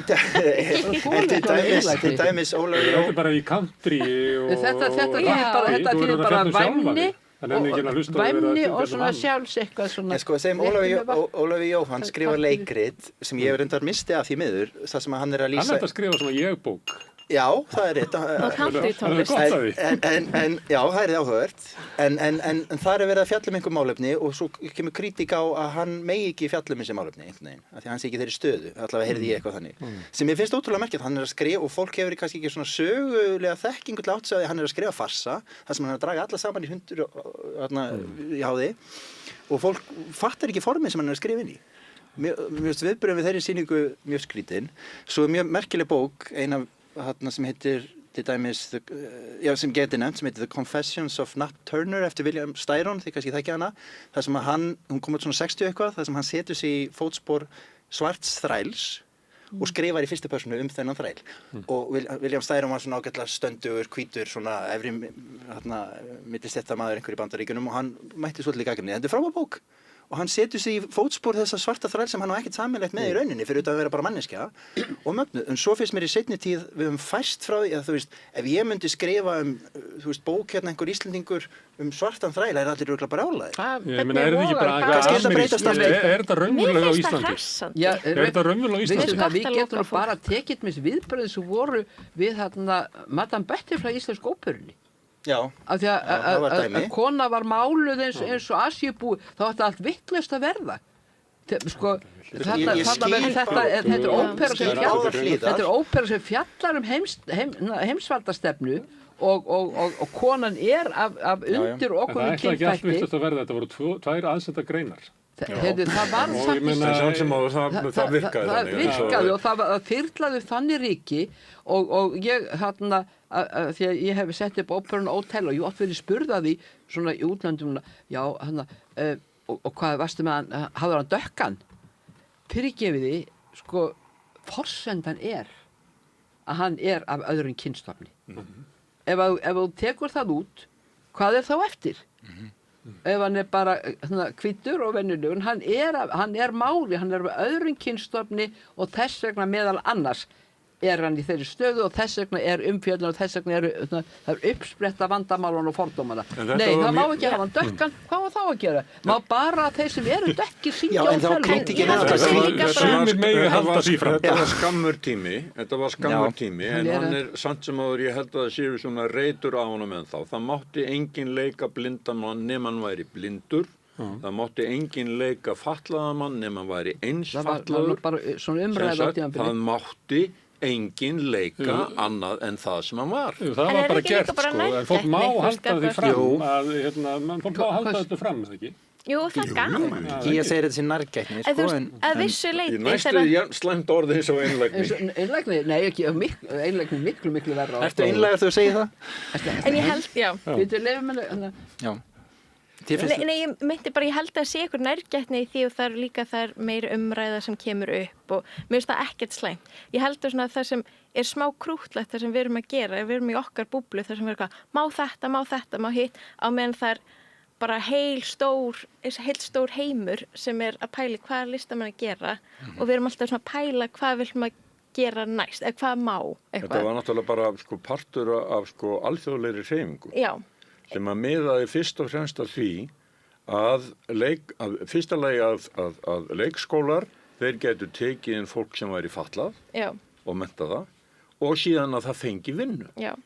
til dæmis Ólafur Þetta er bara í country og Þetta og- þýðir bara Þú verður að fjalla um sjálfa væmni þig. Það nefnir ekki að hlusta á að vera að væmni fjalla og um svona hann. sjálfs eitthvað svona. En sko, segjum Ólafur Jóhann skrifar leikrit sem ég reyndar misti af því miður, það sem hann er að Hann lýsa. er að skrifa svona ég-bók. Já, það er rétt. Og country Það er tónlist. gott að því. En já, það er áhugavert. En það er verið að fjalla um einhver málefni og svo kemur kritík á að hann megi ekki fjalla um þessi málefni einhvern veginn, af því að hann sé ekki þeirri stöðu, allavega heyrði ég eitthvað þannig. Sem ég finnst ótrúlega merkilegt, hann er að skrifa og fólk hefur kannski ekki svona sögulega þekkingu til átt sig á því að hann er að skrifa farsa, þar sem hann er að draga alla saman í hundur í háði, og fólk fattar ekki formið sem hann er að skrifa inn í. Mér finnst viðbröðum við þeirri sýningu mjög skrítin. Svo er mjög merkileg bók, ein af sem heitir til dæmis, sem geti nefnt, sem heitir The Confessions of Nat Turner eftir William Styron, þið kannski þekkja hana, þar sem að hún kom út svona 60 eitthvað, þar sem hann setur sig í fótspor svarts þræls og skrifar í fyrstu persónu þennan þræl. Og William Styron var svona ágætlega stöndugur, hvítur, svona efri millistéttamaður einhver í Bandaríkjunum, og hann mætti svolítið í gagnrýni. Þetta er frábær bók. Og hann setur sig í fótspor þessa svarta þræl sem hann á ekkert sameiginlegt með í rauninni fyrir utan að vera bara manneskja og mögnuð. En svo finnst mér í seinni tíð við höfum færst frá því að þú veist, ef ég myndi skrifa þú veist, bók hérna einhver Íslendingur svartan þræl, er allir örugglega bara álaðir. Ég meina, er þetta ekki bara Kannski þetta breytast amerískt? alltaf. Er þetta raunverulega á Mér finnst það Íslandi? hressandi. Já, Er þetta raunverulega á veistu Íslandi? það, við Gott að getum loka bara tekið með viðbröðin sem voru við Madame Butterfly íslensku óperunni. Já, Af því það var að dæmi. kona var máluð eins og Asíubúi, þá ætti allt vitlaust að verða. Sko, Ég skil þetta er ópera sem fjallar heimsvaldastefnu og konan af undir okkur það ætla ekki allt villast að verða, þetta voru tvær aðsetta greinar. Það var samt sem áður, það virkaði það virkaði og það þyrlaði þannig ríki og ég því að ég hef sett upp óperuna Ótel og ég oft verið spurð að því svona í útlöndum já, og hvað varstu með hann, hafði hann dökkan? Fyrirgefiði, sko, forsendan er að hann er af öðrum kynstofni. Ef þú tekur það út, hvað er þá eftir? Ef hann er bara hvítur og venjulegur, hann er máli, hann er af öðrum kynstofni og þess vegna meðal annars er hann í þeirri stöðu og þess vegna er umfjöllun og þess vegna það er uppspretta vandamálun og fordómana. Nei, það má ekki hafa hann dökkan, hvað var þá að gera? Má bara þeir sem eru dökkir syngja og tölva. Sumir megi halda því fram. Þetta var skammur tími, en hann er samt sem áður, ég held að það séu svona reitur á honum en þá. Það mátti enginn leika blindan mann nema hann væri blindur. Það mátti enginn leika fatlaðan mann nema hann væri eins fatlaður. Það mátti enginn leika annað en það sem hann var. Það var bara gert, sko, en fólk má halda því fram að, fólk má halda þetta fram, eða ekki? Jú, það er gaman. Ég segir þetta sem nærgætni, sko, en... Að vissu leyti... Í næstu slæmt orðið eins og einlægni. Einlægni? Nei, ekki, einlægni miklu verra. Ertu einlægur þegar þú segir það? En ég held, já. Við lefum henni... Já. Nei, ég meinti bara, ég held að sé ykkur nærgætni í því og það er líka meiri umræða sem kemur upp og mér finnst það ekkert slæmt. Ég held að svona það sem er smá krúttlegt það sem við erum að gera, við erum í okkar búblu þar sem við erum má þetta, má hitt, á meðan það er bara heil stór heimur sem er að pæla hvað er listamenn að gera og við erum alltaf svona að pæla hvað viljum að gera næst, eða hvað má eitthvað. Þetta var náttúrulega bara partur af alþjóðlegri hreyfingu. Já. Sem að miðaði fyrst og fremst af því að fyrsta lagi að leikskólar, þeir getur tekið inn fólk sem væri fatlað og mennta það og síðan að það fengi vinnu. Já.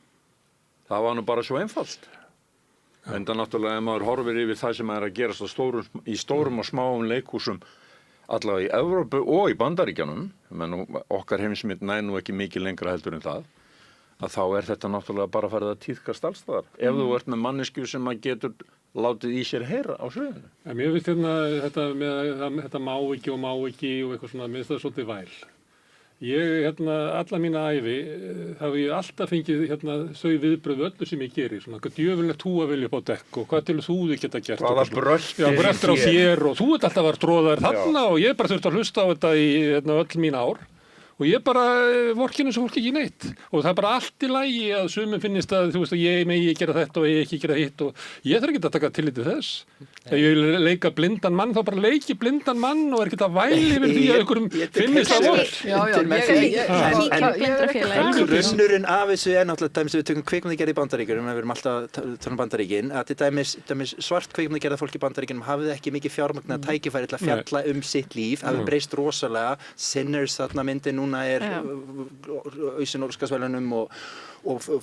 Það var nú bara svo einfalt. En það náttúrulega ef maður horfir yfir það sem er að gerast í stórum og smáum leikhúsum allavega í Evrópu og í Bandaríkjunum, menn okkar heimsmynd næ nú ekki mikið lengra heldur en það, að þá er þetta náttúrulega bara farið að tíðkast alls staðar. Ef þú ert með manneskju sem að getur látið í sér heyra á sviðinu. En mér finnst þetta má ekki og eitthvað svona, mér finnst það svolítið væl. Ég, alla mína ævi, hafi ég alltaf fengið þau viðbröð öllu sem ég geri, svona djöfulegt þú að vilja upp á dekk og hvað til þú þið geta gert. Hvaða bröltir á þér og þú ert alltaf að tróða þér þarna og ég bara þurfti að hlusta á þetta í öll mín ár. Og ég bara vorkinu þessu fólki ekki neitt. Og það er bara allt í lagi að sumum finnist að, þú veist, að ég megi gera þetta og ég ekki gera hitt og ég þarf ekki að taka tillit til þess. Ef ég vil leika blindan mann, þá bara leiki blindan mann og er ekki að væli yfir því að einhverjum finnist það vor. Grunnurinn af þessu er náttúrulega dæmis við tökum kvikmyndagerð í Bandaríkjunum, við erum alltaf að tala um Bandaríkin, að til dæmis svart kvikmyndagerða fólk í Bandaríkjunum hafði ekki mikið fjármagn að tækifæri til að fjalla sitt líf, hafi breyst rosalega, Sinners þarna myndi núna er auðsinn Óskarsverðlaunum og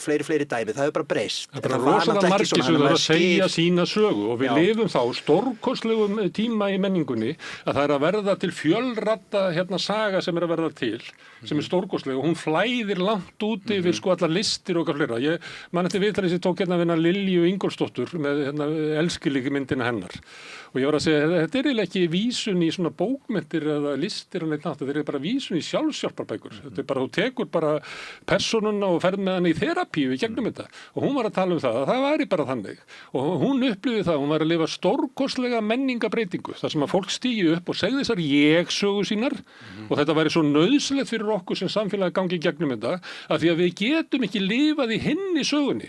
fleiri dæmi, það hefur bara breyst. Það er rosalega margir sem það að segja sína sögu og við lifum þá stórkostlegum tíma í menningunni að það er að verða til fjölradda saga sem er að verða til, sem er stórkostleg og hún flæðir langt úti yfir allar listir og eitthvað fleira. Ég man eftir viðtalið sem tók við Lilju Ingólfsdóttur með elskilíki myndina hennar og ég var að segja þetta er eiginlega ekki vísun í svona bókmyndir eða listir en eitt nátt, þetta er bara vísun í sjálfshjálparbækur. Þetta er bara, þú tekur bara persónuna og ferð með hann í þerapíu í gegnum þetta og hún var að tala um það að það væri bara þannig og hún upplifði það, hún var að lifa stórkostlega menningabreitingu þar sem að fólk stígi upp og segði þessar ég-sögu sínar og þetta væri svo nauðsynlegt fyrir okkur sem samfélagi gangi í gegnum þetta að því að við getum ekki lifað í hinni sögunni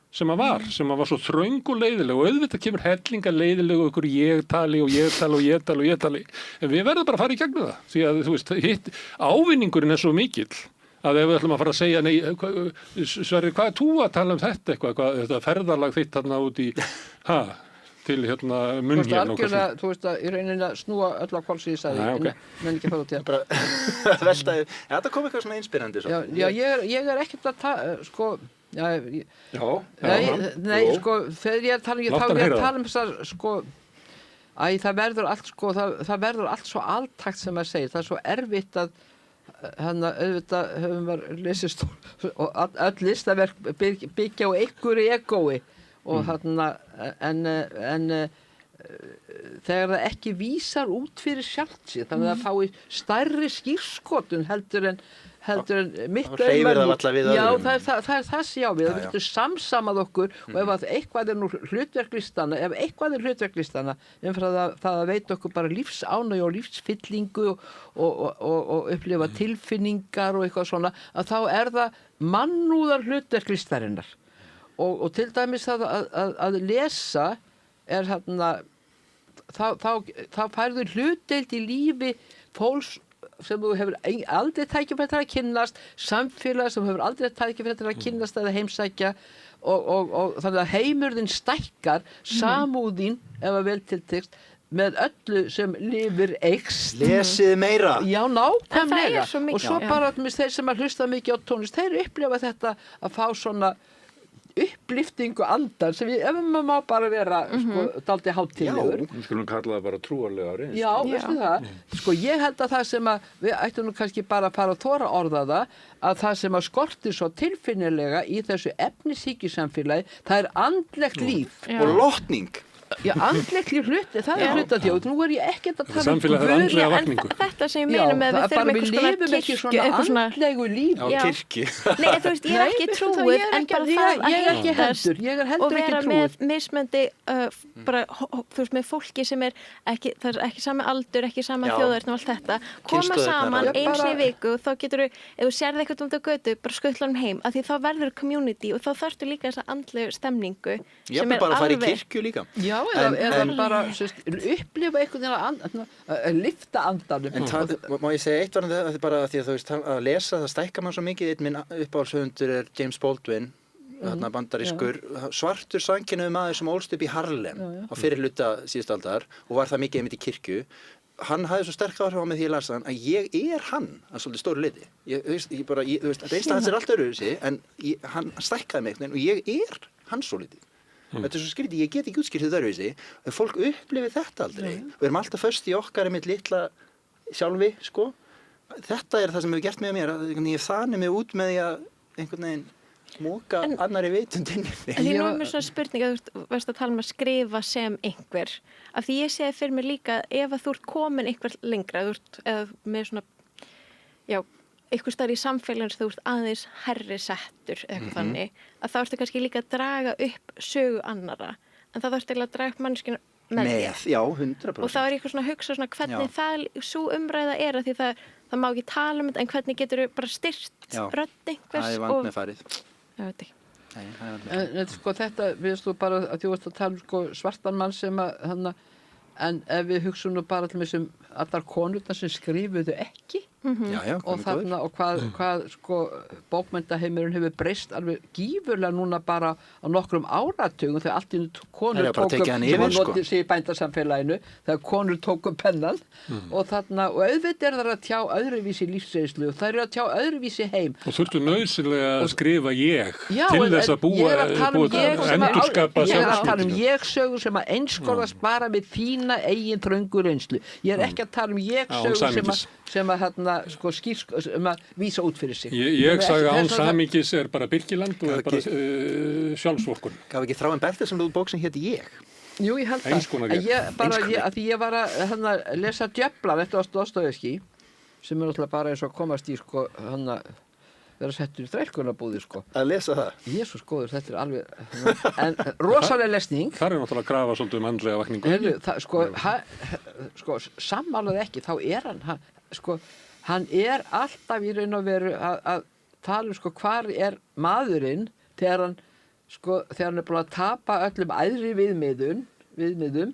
sem var svo þröng og leiðileg og auðvitað kemur hellinga leiðileg og ykkur ég-tali en við verðum bara að fara í gegnum það því að þú veist, ávinningurinn er svo mikill að ef við ætlum að fara að segja nei, Sverrir, hvað er þú að tala um þetta ferðarlag þitt þarna út í til München og hvað þú veist að í rauninni að snúa öll á hvolsi ég sagði, menn ekki að fara út í það. Þetta kom eitthvað svona inspirandi. Já, ég er ekkert að sko nei, sko, þegar ég er að tala um þessar sko Það verður allt sko, það verður allt svo altakt sem maður segir, það er svo erfitt að auðvitað höfum við lesist og öll listaverk byggja á einhverju egói og en þegar það ekki vísar út fyrir sjálft sig, þannig að það fái stærri skírskotun heldur en mitt hreyfir það varla við já, öðrum. það er það sem við getum samsamað okkur og ef að eitthvað er nú hlutverklistana umfram það að veita okkur bara lífsánægju og lífsfyllingu og upplifa tilfinningar og eitthvað svona, að þá er það mannúðar hlutverklistarinnar og til dæmis að lesa er þá færðu hlutdeild í lífi fólks sem þú hefur aldrei tækifæri til að kynnast, samfélag sem hefur aldrei tækifæri til að kynnast eða heimsækja og þannig að heimurðin stækkar, samúðin ef að vel tiltekst með öllu sem lifir eykst. Lesið meira. Já, nákvæmlega. svo mikið, Og svo bara þeir sem að hlusta mikið á tónlist, þeir upplifa þetta að fá svona uppliftingu andar sem ef maður má bara vera dálítið hátíðlegur. Við skulum kalla það bara trúarlega reynslu. Já, veistu það? Sko ég held að það sem að við ættum nú kannski bara að fara að þora orða að það sem að skortir svo tilfinnilega í þessu efnishyggjusamfélagi, það er andlegt líf. Og lotning. Já, andlegt líf hluti, það er hlutadjóð. Nú er ég ekkert að tala Samfélag er andlega vakningu. Þetta sem ég meina með við þurfum við lifum ekki svona andlegu líf. Já. Kirkju. Nei, þú veist, ég er ekki trúið en bara það ég er ekki hittast heldur, ég er heldur og vera ekki með trúið. mismöndi bara, þú veist, með fólki sem er ekki, það er ekki sama aldur, ekki sama Já. þjóðurinn og allt þetta koma Kynslóðirnar. saman Já, eins í bara- viku og þá getur ef þú sérði eitthvað um þetta götu, bara skuttlanum heim af því þá verður community og þá þarftu líka þessa andlegu stemningu Ég er bara að fara í kirkju líka. Já, En- eða en- bara upplifa einhvern veginn að lifta andanum. En má ég segja eitt varðandi það bara því að þú veist að lesa það stækkar mann svo mikið. Einn minn uppáhaldshöfundur er James Baldwin, bandarískur svartur samkynhneigður maður sem ólst upp í Harlem á fyrri hluta síðustu aldar og var það mikið einmitt í kirkju. Hann hafði svo sterk áhrif á mig því ég las þann að ég er hann að svolítið stóru leyti. Þú veist, reynsla hans er allt öðruvísi en hann stækkaði mig og ég er hann svo litið. Þetta er svo skrítið, ég get ekki útskýrt þetta öðruvísi og fólk upplifir þetta aldrei. Við erum alltaf föst í okkar einmitt litla sjálfi, sko. Þetta er það sem hefur gert með mér, að ég þannig mig út með því að einhvern veginn móka annari vitund inn í mig. En því nú er mér svona spurning að þú veist að tala um að skrifa sem einhver. Af því ég segi fyrir mig líka ef að þú ert komin einhver lengra, þú ert eða með svona, já, einhver staðar í samfélaginu sem þú ert aðeins herri settur eða eitthvað þannig, að þá ertu kannski líka að draga upp sögu annara. En það þarftu að draga upp manneskinu með þér. Já, 100%. Og þá er ég eitthvað svona að hugsa svona hvernig það svo umræða er að því það má ekki tala um þetta en hvernig getur þú bara styrt rödd einhvers Það er vant með farið. Já, veit ekki. Nei, það er vant með farið. En sko þetta, við þú bara að þú varst að tala um sko svartan mann sem að en ef við hugsaum nú bara til þessum allar konurnar sem skrifuðu ekki Já, og þarna og hvað sko bókmenntaheimurinn hefur breyst alveg gífurlega núna bara á nokkrum áratugum þegar allt í konur Það er bara að tekja hann yfir, sem sko. notið sig í bændasamfélaginu þegar konur tóku pennan og þarna og auðvitað er það að tjá öðruvísi lífsreynslu og það er að tjá öðruvísi heim Og þurftu nauðsynlega að skrifa ég Já, til en- þess að búa, ég er að tala um ég sem að- endurskapa ég er að tala um sjálfsmyndina. ég sögu sem að einskorðast bara við þína eigin þröngu reynslu ég er ekki að tala um ég Án sögu samhengis. sem að sko um að vísa út fyrir sig Ég sagði Þess án vegna- samíkis er bara Birkiland og er bara sjálfsvorkun. Gaf ekki Þráinn Bertelsson út bók sem héti Ég? Jú, ég held Eins konar að gerð. að því ég var að lesa Djöflan eftir Dostojevskí sem er náttúrulega bara eins og að komast í sko vera settur í þrælkunarbúði sko Að lesa það? Jésús góður, þetta er alveg en rosalega lesning Það er náttúrulega að grafa svolítið andlega vakningu. Heyrðu, sko sammálaði ekki, þá er hann er alltaf í raun og veru að tala um sko hvar er maðurinn þegar hann er búin að tapa öllum æðri viðmiðum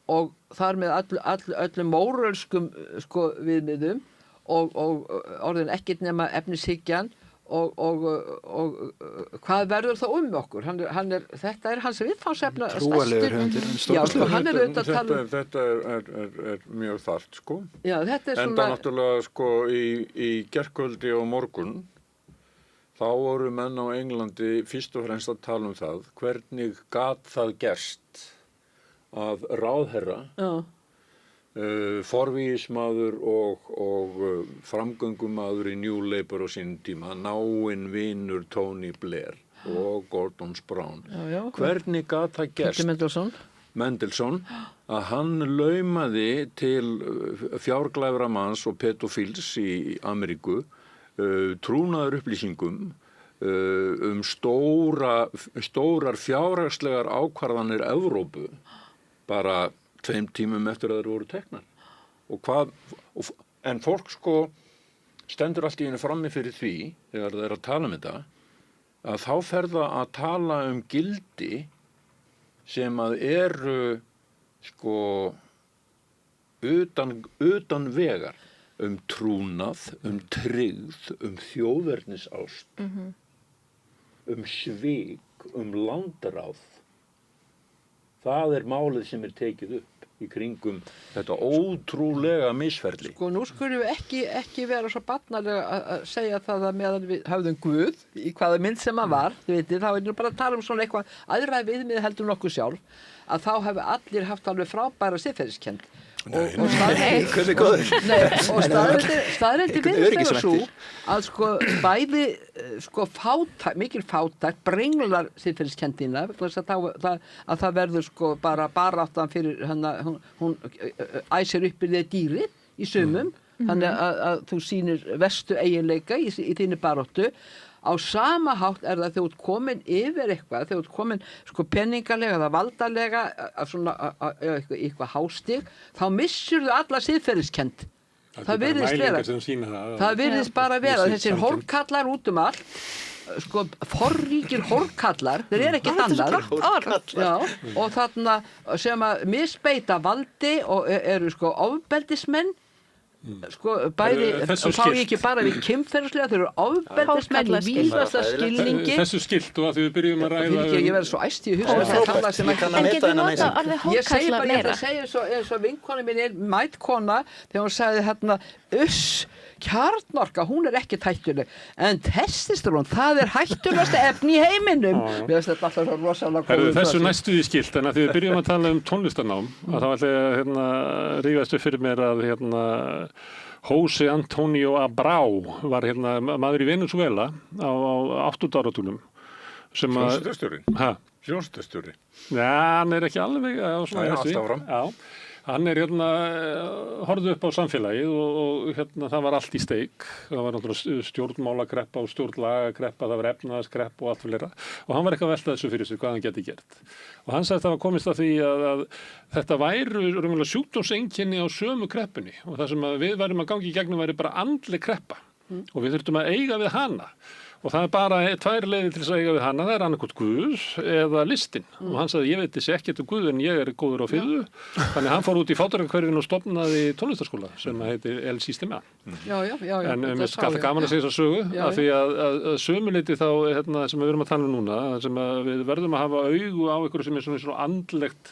og þar með öllum mórölskum sko viðmiðum og orðin ekkert nema efnishyggjan og hvað verður það okkur? Þetta er hans viðfangsefna Trúarlegur höfundur, Já, sko, hann er auðvitað að tala um Þetta er mjög þarft, sko. Já, þetta er Enda svona náttúrulega, sko, í gærkvöldi og morgun, þá voru menn á Englandi fyrst og fremst að tala um það, hvernig gat það gerst að ráðherra, forvígismaður og framgöngumaður í New Labour á sínum tíma, náinn vinur Tony Blair og Gordon Brown. Hvernig gat það gerst? Mendelssohn, að hann laumaði til fjárglæframanns og pedofíls í Ameríku trúnaðar upplýsingum stórar fjárhagslegar ákvarðanir Evrópu bara 2 tímum eftir að þeir voru teknar. En fólk stendur allt í einu frammi fyrir því þegar þeir að tala um þetta að þá fer það að tala um gildi sem að eru utan vegar trúnað, tryggð, þjóðernisást, svik, landráð. Það málið sem tekið upp í kringum þetta ótrúlega misferli. Nú skulum við ekki vera svo barnalega að segja það að meðan við höfðum Guð í hvaða mynd sem hann var, þið vitið, þá bara að tala um svona eitthvað aðra viðmið heldur nokkuð sjálf, að þá hefur allir haft alveg frábæra siðferðiskennd. Og staðreyndir virðist svo að bæði mikil fátækt brenglar siðferðiskendina að það verður bara baráttan fyrir hún æsir upp í því dýri í sumum þannig að þú sýnir verstu eiginleika í þínu baráttu. Á sama hátt það þegar þú ert komin yfir eitthvað, þegar þú ert komin peningalega eða valdalega eitthvað hástig, þá missur þú alla siðferðiskend. Það virðist bara vera þessir hórkallar út um allt, forríkir hórkallar, þeir ekkert annað. Og þarna sem að misbeita valdi og eru ofbeldismenn, bæði fá ég ekki bara við kynferðislega, þeir eru ofbeldismenn í víðasta skilningi. Þessu skilt og að við byrjum að ræða ég verði svo æst í hugsa ég segi bara, ég segi svo vinkona mín mætkona þegar hún sagði kjarnorka, hún ekki hættuleg en testosterón, það hættulegasta efni í heiminum. Mér finnst þetta alltaf svo rosalega þessu næstu því skilt, en að því við byrjum að tala um tónlistarnám, að þá ætla ég að rífast upp fyrir mér að José Antonio Abreu var maður í Venezuela á 8. áratugnum. Sjónstastjóri. Já, hann ekki alveg áfram. Já. Hann horfði upp á samfélagið og það var allt í steik. Það var náttúrulega stjórnmálakreppa og stjórnlagakreppa, það var efnahagskreppa og allt fyrir það. Og hann var eitthvað að velta þessu fyrir sig, hvað hann geti gert. Og hann sagði að það var komist að því að þetta væru raunverulega sjúkdómseinkenni á sömu kreppunni. Og það sem við værum að gangi í gegnum væri bara andleg kreppa. Og við þurftum að eiga við hana. Og það bara 2 leiðir til þess að eiga við hana, það annarkvort Guð eða listin. Og hann sagði, ég veit þessi ekkert Guð en ég góður á fiðu. Þannig hann fór út í fátækrahverfinu og stofnaði tónlistarskóla sem heitir El Sistema. En mér skall gaman að segja þessa sögu, af því að sömuleyti þá sem við erum að tala um núna, sem við verðum að hafa augu á einhverju sem svona andlegt.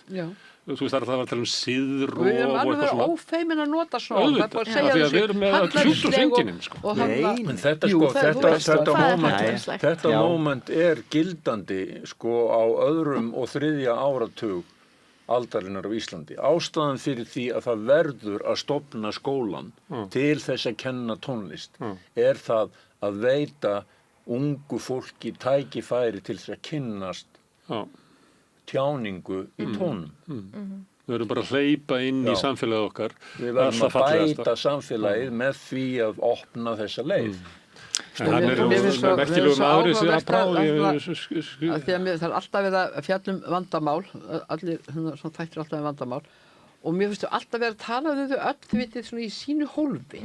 Þú veist það var að tala um siðrof og eitthvað svona. Við erum alveg verið ófeimin að nota svona. Það er bara að segja þessu. Við erum með sjúkdómseinkennin. Þetta moment gildandi á öðrum og 3. áratug aldarinnar á Íslandi. Ástæðan fyrir því að það verður að stofna skólan til þess að kenna tónlist það að veita ungu fólki tækifæri til þess að kynnast tjáningu í tónum. Við verðum bara að hleypa inn í samfélagið okkar. Við verðum að bæta samfélagið með því að opna þessa leið. Hann merkilegur maður þessi að práði. Það alltaf verið að fjalla vandamál, allir þættir alltaf vandamál og mér finnst alltaf verið að tala þau öll, þið vitið, svona í sínu hólfi.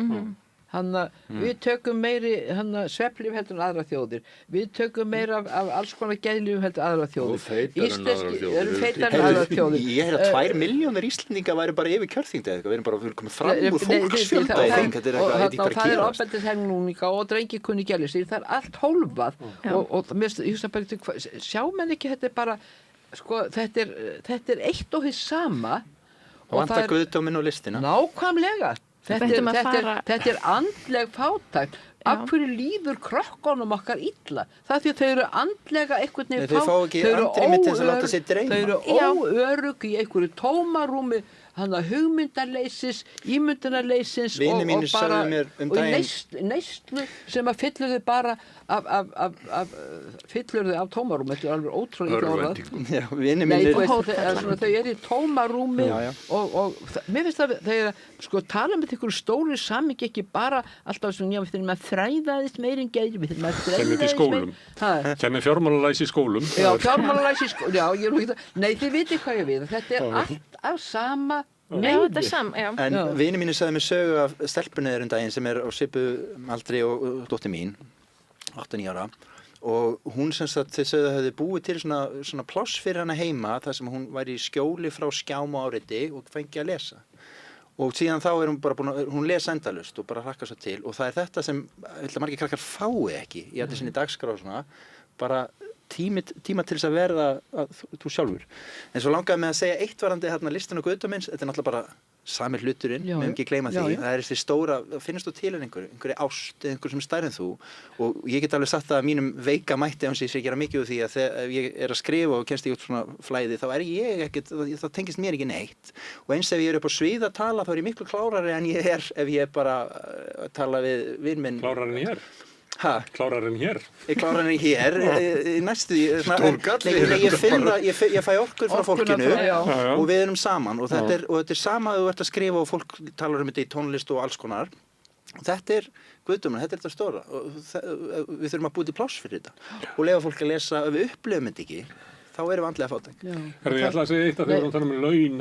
Við tökum meiri svefnlyf heldur en aðra þjóðir. Við tökum meira af alls konar geðlyfum heldur en aðra þjóðir. Og feitari en aðra þjóðir. Ég held að 2 milljónir Íslendinga væri bara yfir kjörþyngd eða eitthvað. Við erum bara komið fram úr fólksfjölda í þing. Þetta eitthvað ekki bara það ofbeldishegninga og drengi kunni gælisir. Það allt hólfað. Og ég bara, sjá menn ekki, þetta bara, þetta eitt og hið sama. Og vantar guðdóminn og listina. Nákvæmlega. Þetta andleg fátækt. af hverju líður krökkunum okkar illa? Það er því að þau eru andlega einhvern Nei, veginn þau fá ekki andrými til að láta sig dreyma. Þau eru óörugg í einhverju tómarúmi, hana hugmyndarleysis, ímyndunarleysins Vinir mínir sögðu mér og í neyslu sem að fyllur þau bara fyllur þau af tómarúmi, þetta er alveg ótrúlega orðað. Já, vinir Nei, mínir. þau eru í tómarúmi Já. og mér finnst það þegar sko tala með ykkur stóri samhengi ekki bara alltaf svona, já, við þurfum að þræðaðist meirinn gæri, við þurfum að þræðaðist skólum. Kennir fjármálalæsi í skólum. Já, fjármálalæsi í skólum, já, ég er nú ekki það. Nei, þið vitið hvað ég við, þetta er allt af sama Já, þetta er sama, já. En vinir mínir sagði mér sögu af stelpunni daginn sem er á svipu aldri og dóttir mín, 8-9 ára. Og hún sem sagt, þau sögðu að hefði búið til svona pláss fyrir hana heima þar sem hún væri í skjóli frá skjám og áriti og fengi að lesa. Og síðan þá er hún bara hún les endalaust og bara hlakkar svo til. Og það er þetta sem, margir krakkar fái ekki í allir sinni dagskrá og svona, bara tíma til þess að verða þú sjálfur. En svo langaði með að segja eitt varandi hérna listan og guðdómins, þetta er náttúrulega bara sami hluturinn, við höfum ekki gleyma því. Það er þessi stóra, finnst þú til einhverju ást eða einhverju sem er stærri en þú, og ég get alveg sagt það að mínum veika mætti án sem ég sé gera mikið úr því að ef ég er að skrifa og kemst ég út svona flæði, þá er ég ekkert, það tengist mér ekki neitt. Og eins ef ég er upp á svið að tala, þá er ég miklu klárari en ég er ef ég bara tala við vin minn. Klárari en ég er? Klárari en hér? Ég klárari en hér, næstu Stórkall. Ég fæ orkur frá fólkinu og við erum saman og þetta er sama að þú ert að skrifa og fólk talar um þetta í tónlist og alls konar. Þetta er guðdómur, þetta er þetta stóra og við þurfum að búið til pláss fyrir þetta og leyfa fólk að lesa, ef við upplifum þetta ekki þá erum við andlega fátæk. Ég ætla að segja eitt að þau vorum að tala um laun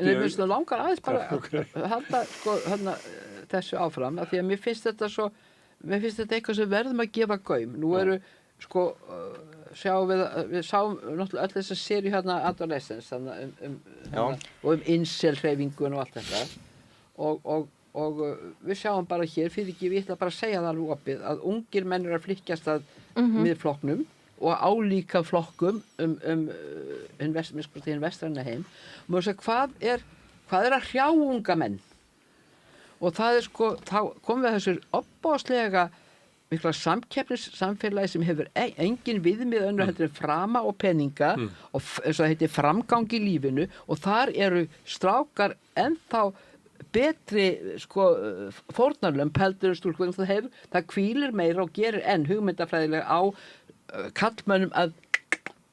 Við finnst langar aðeins bara halda þessu áfram af því að mér finnst þetta eitthvað sem verðum að gefa gaum. Nú eru við sáum náttúrulega öll þess að séri hérna Adolescence og incel-hreyfingun og allt þetta og við sjáum bara hér, fyrir ekki, við ætla bara að segja það alveg opið að ungir menn eru að flykkjast að miðflokknum og álíka flokkum hinn vestræna heim og maður segja hvað er að hrjá unga menn og það er þá komum við þessu opbáslega mikla samkeppnissamfélagi sem hefur engin viðmið önnur heldur en frama og peninga og eins og það heitir framgang í lífinu og þar eru strákar ennþá betri fórnarlömb heldur en stúlkur það hvílir meira og gerir enn hugmyndafræðilega á kallmönnum að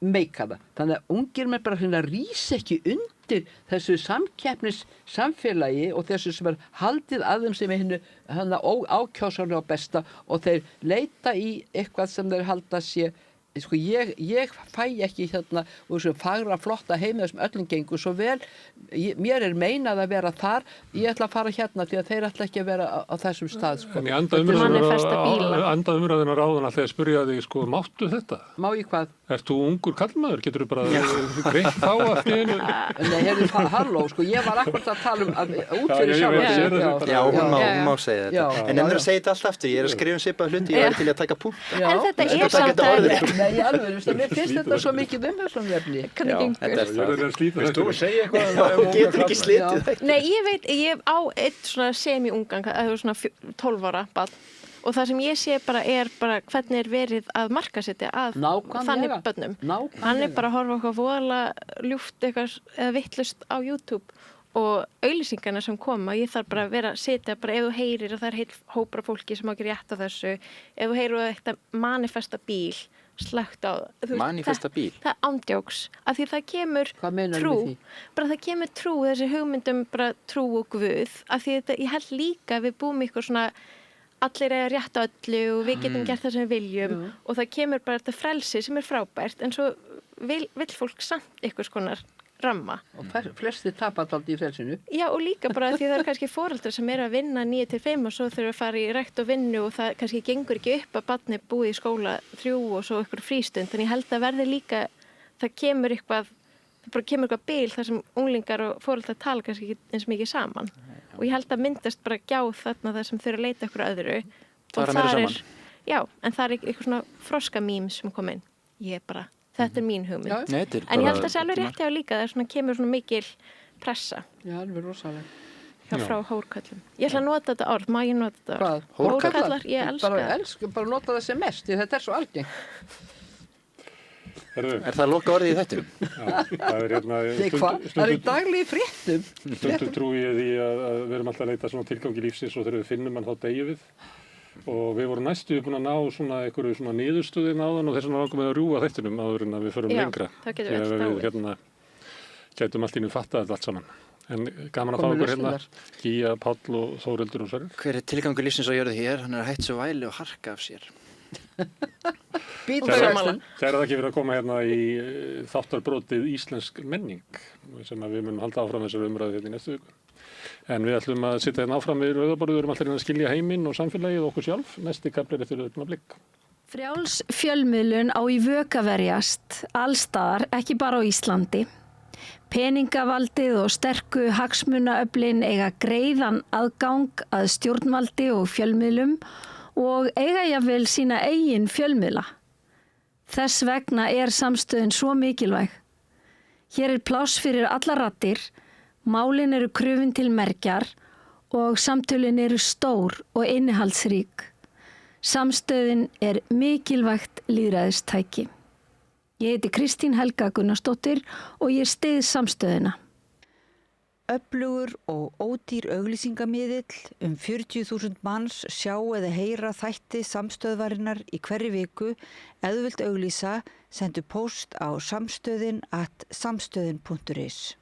meika það. Þannig að ungir menn bara hérna rís ekki undir þessu samkeppnissamfélagi og þessu sem er haldið að þeim sem er hérna ákjósanlega besta og þeir leita í eitthvað sem þeir halda sé ég fæ ekki hérna úr þessum fagra flotta heimi þessum öllum gengur svo vel mér er meinað að vera þar ég ætla að fara hérna því að þeir ætla ekki að vera á þessum stað En ég anda umræðina ráðan alltaf að spyrja þig máttu þetta? Má ég hvað? Ert þú ungur kallmaður? Getur þú bara greitt þá allt í einu? Nei, halló, ég var akkurat að tala út fyrir sjálf Já, hún má segja þetta En ennur að segja þetta allt aftur, ég er að skrifa svipað hluti ég væri til að taka punkt En þetta er samt að Nei, alveg, mér finnst þetta svo mikið umhverfisumvefni. Hvernig gengur? Vilt þú segja eitthvað? Getur ekki slitið. Nei, ég á eitt svona semi-ungan, það er svona 12 ára barn og það sem ég sé bara er hvernig er verið að markasetja að þannig börnum. Hann er bara að horfa okkur voðalega ljúft eitthvað eða vittlust á YouTube og auglýsingarna sem koma, ég þarf bara að vera að setja bara ef þú heyrir að það er heil hópar af fólki sem á ekki rétt á þessu, ef þú heyrir að þetta manifesta bíl slögt á manifesta bíl það ándjóks af því það kemur trú bara það kemur trú þessi hugmyndum bara trú og guð af því þetta ég held líka við búum ykkur svona allir eiga rétt á öllu og við getum gert það sem við viljum og það kemur bara þetta frelsi sem er frábært en svo vill fólk samt ykkur skonar ramma. Og flesti tapar alltaf í frelsinu. Já og líka bara því það eru kannski foreldrar sem eru að vinna 9-5 og svo þurfa að fara í rækt og vinnu og það kannski gengur ekki upp að barnið búið í skóla 3 og svo ykkur frístund en ég held að verði líka, það kemur eitthvað bil þar sem unglingar og foreldrar tala kannski ekki eins mikið saman og ég held að myndast bara gjá þarna þar sem þurfa að leita ykkur öðru og það en það er eitthvað svona froska mím sem kom inn. Þetta er mín hugmynd. En ég held að það sé alveg rétt hjá líka, það kemur svona mikil pressa. Já, alveg rosalega. hjá frá hórköllum. Ég ætla að nota þetta orð, má ég nota þetta orð? Hvað? Hórkallar, ég elska Bara nota það sem mest, því þetta er svo algengt. Herðu, Er það loka orðið í þettinum? já, það er hérna, Það er í daglegi fréttum. stundum trúi ég því að við erum alltaf að leita svona tilgangi lífsins og þegar við finnum hann þá deyjum við. Og við vorum næstu búin að ná svona einhverju svona niðurstöðin á þann og þess vegna langum við að rjúfa þættinum áður en að við förum Já, lengra. þá getum við öll Því að dáið. hérna gætum allt í nú fattað þetta allt saman. En gaman að fá Komum okkur hérna, lausnirnar. Gíja, Páll og Þórhildur og Sverrir. Hver er tilgangur lífsins á jörðu hér? Hann er að hætt svo væli og harka af sér. Býta Kæra vextin. þakki fyrir að koma hérna í þáttarbrótið Íslensk menning sem að við munum halda áfram þessar umræðu hérna í næstu viku. En við ætlum að sitja hérna áfram við rauðaborðið, við erum alltaf að skilja heiminn og samfélagið og okkur sjálf. Næsti kafli er eftir augnablik. Frjáls fjölmiðlun á í vök að verjast, allstaðar, ekki bara á Íslandi. Peningavaldið og sterku hagsmunaöflin eiga greiðan aðgang að stjórnvaldi og fjölmiðlum og eiga jafnvel sína eigin fjölmiðla. Þess vegna er samstöðin svo mikilvæg. Hér er pláss fyrir allar raddir, málin eru krufin til mergjar og samtölin eru stór og innihaldsrík. Samstöðin er mikilvægt lýðræðistæki. Ég heiti Kristín Helga Gunnarsdóttir og ég styð samstöðina. Öflugur og ódýr auglýsingamiðill 40.000 manns sjá eða heyra þætti samstöðvarinnar í hverri viku. Ef þú vilt auglýsa, sendu póst á samstöðin@samstöðin.is.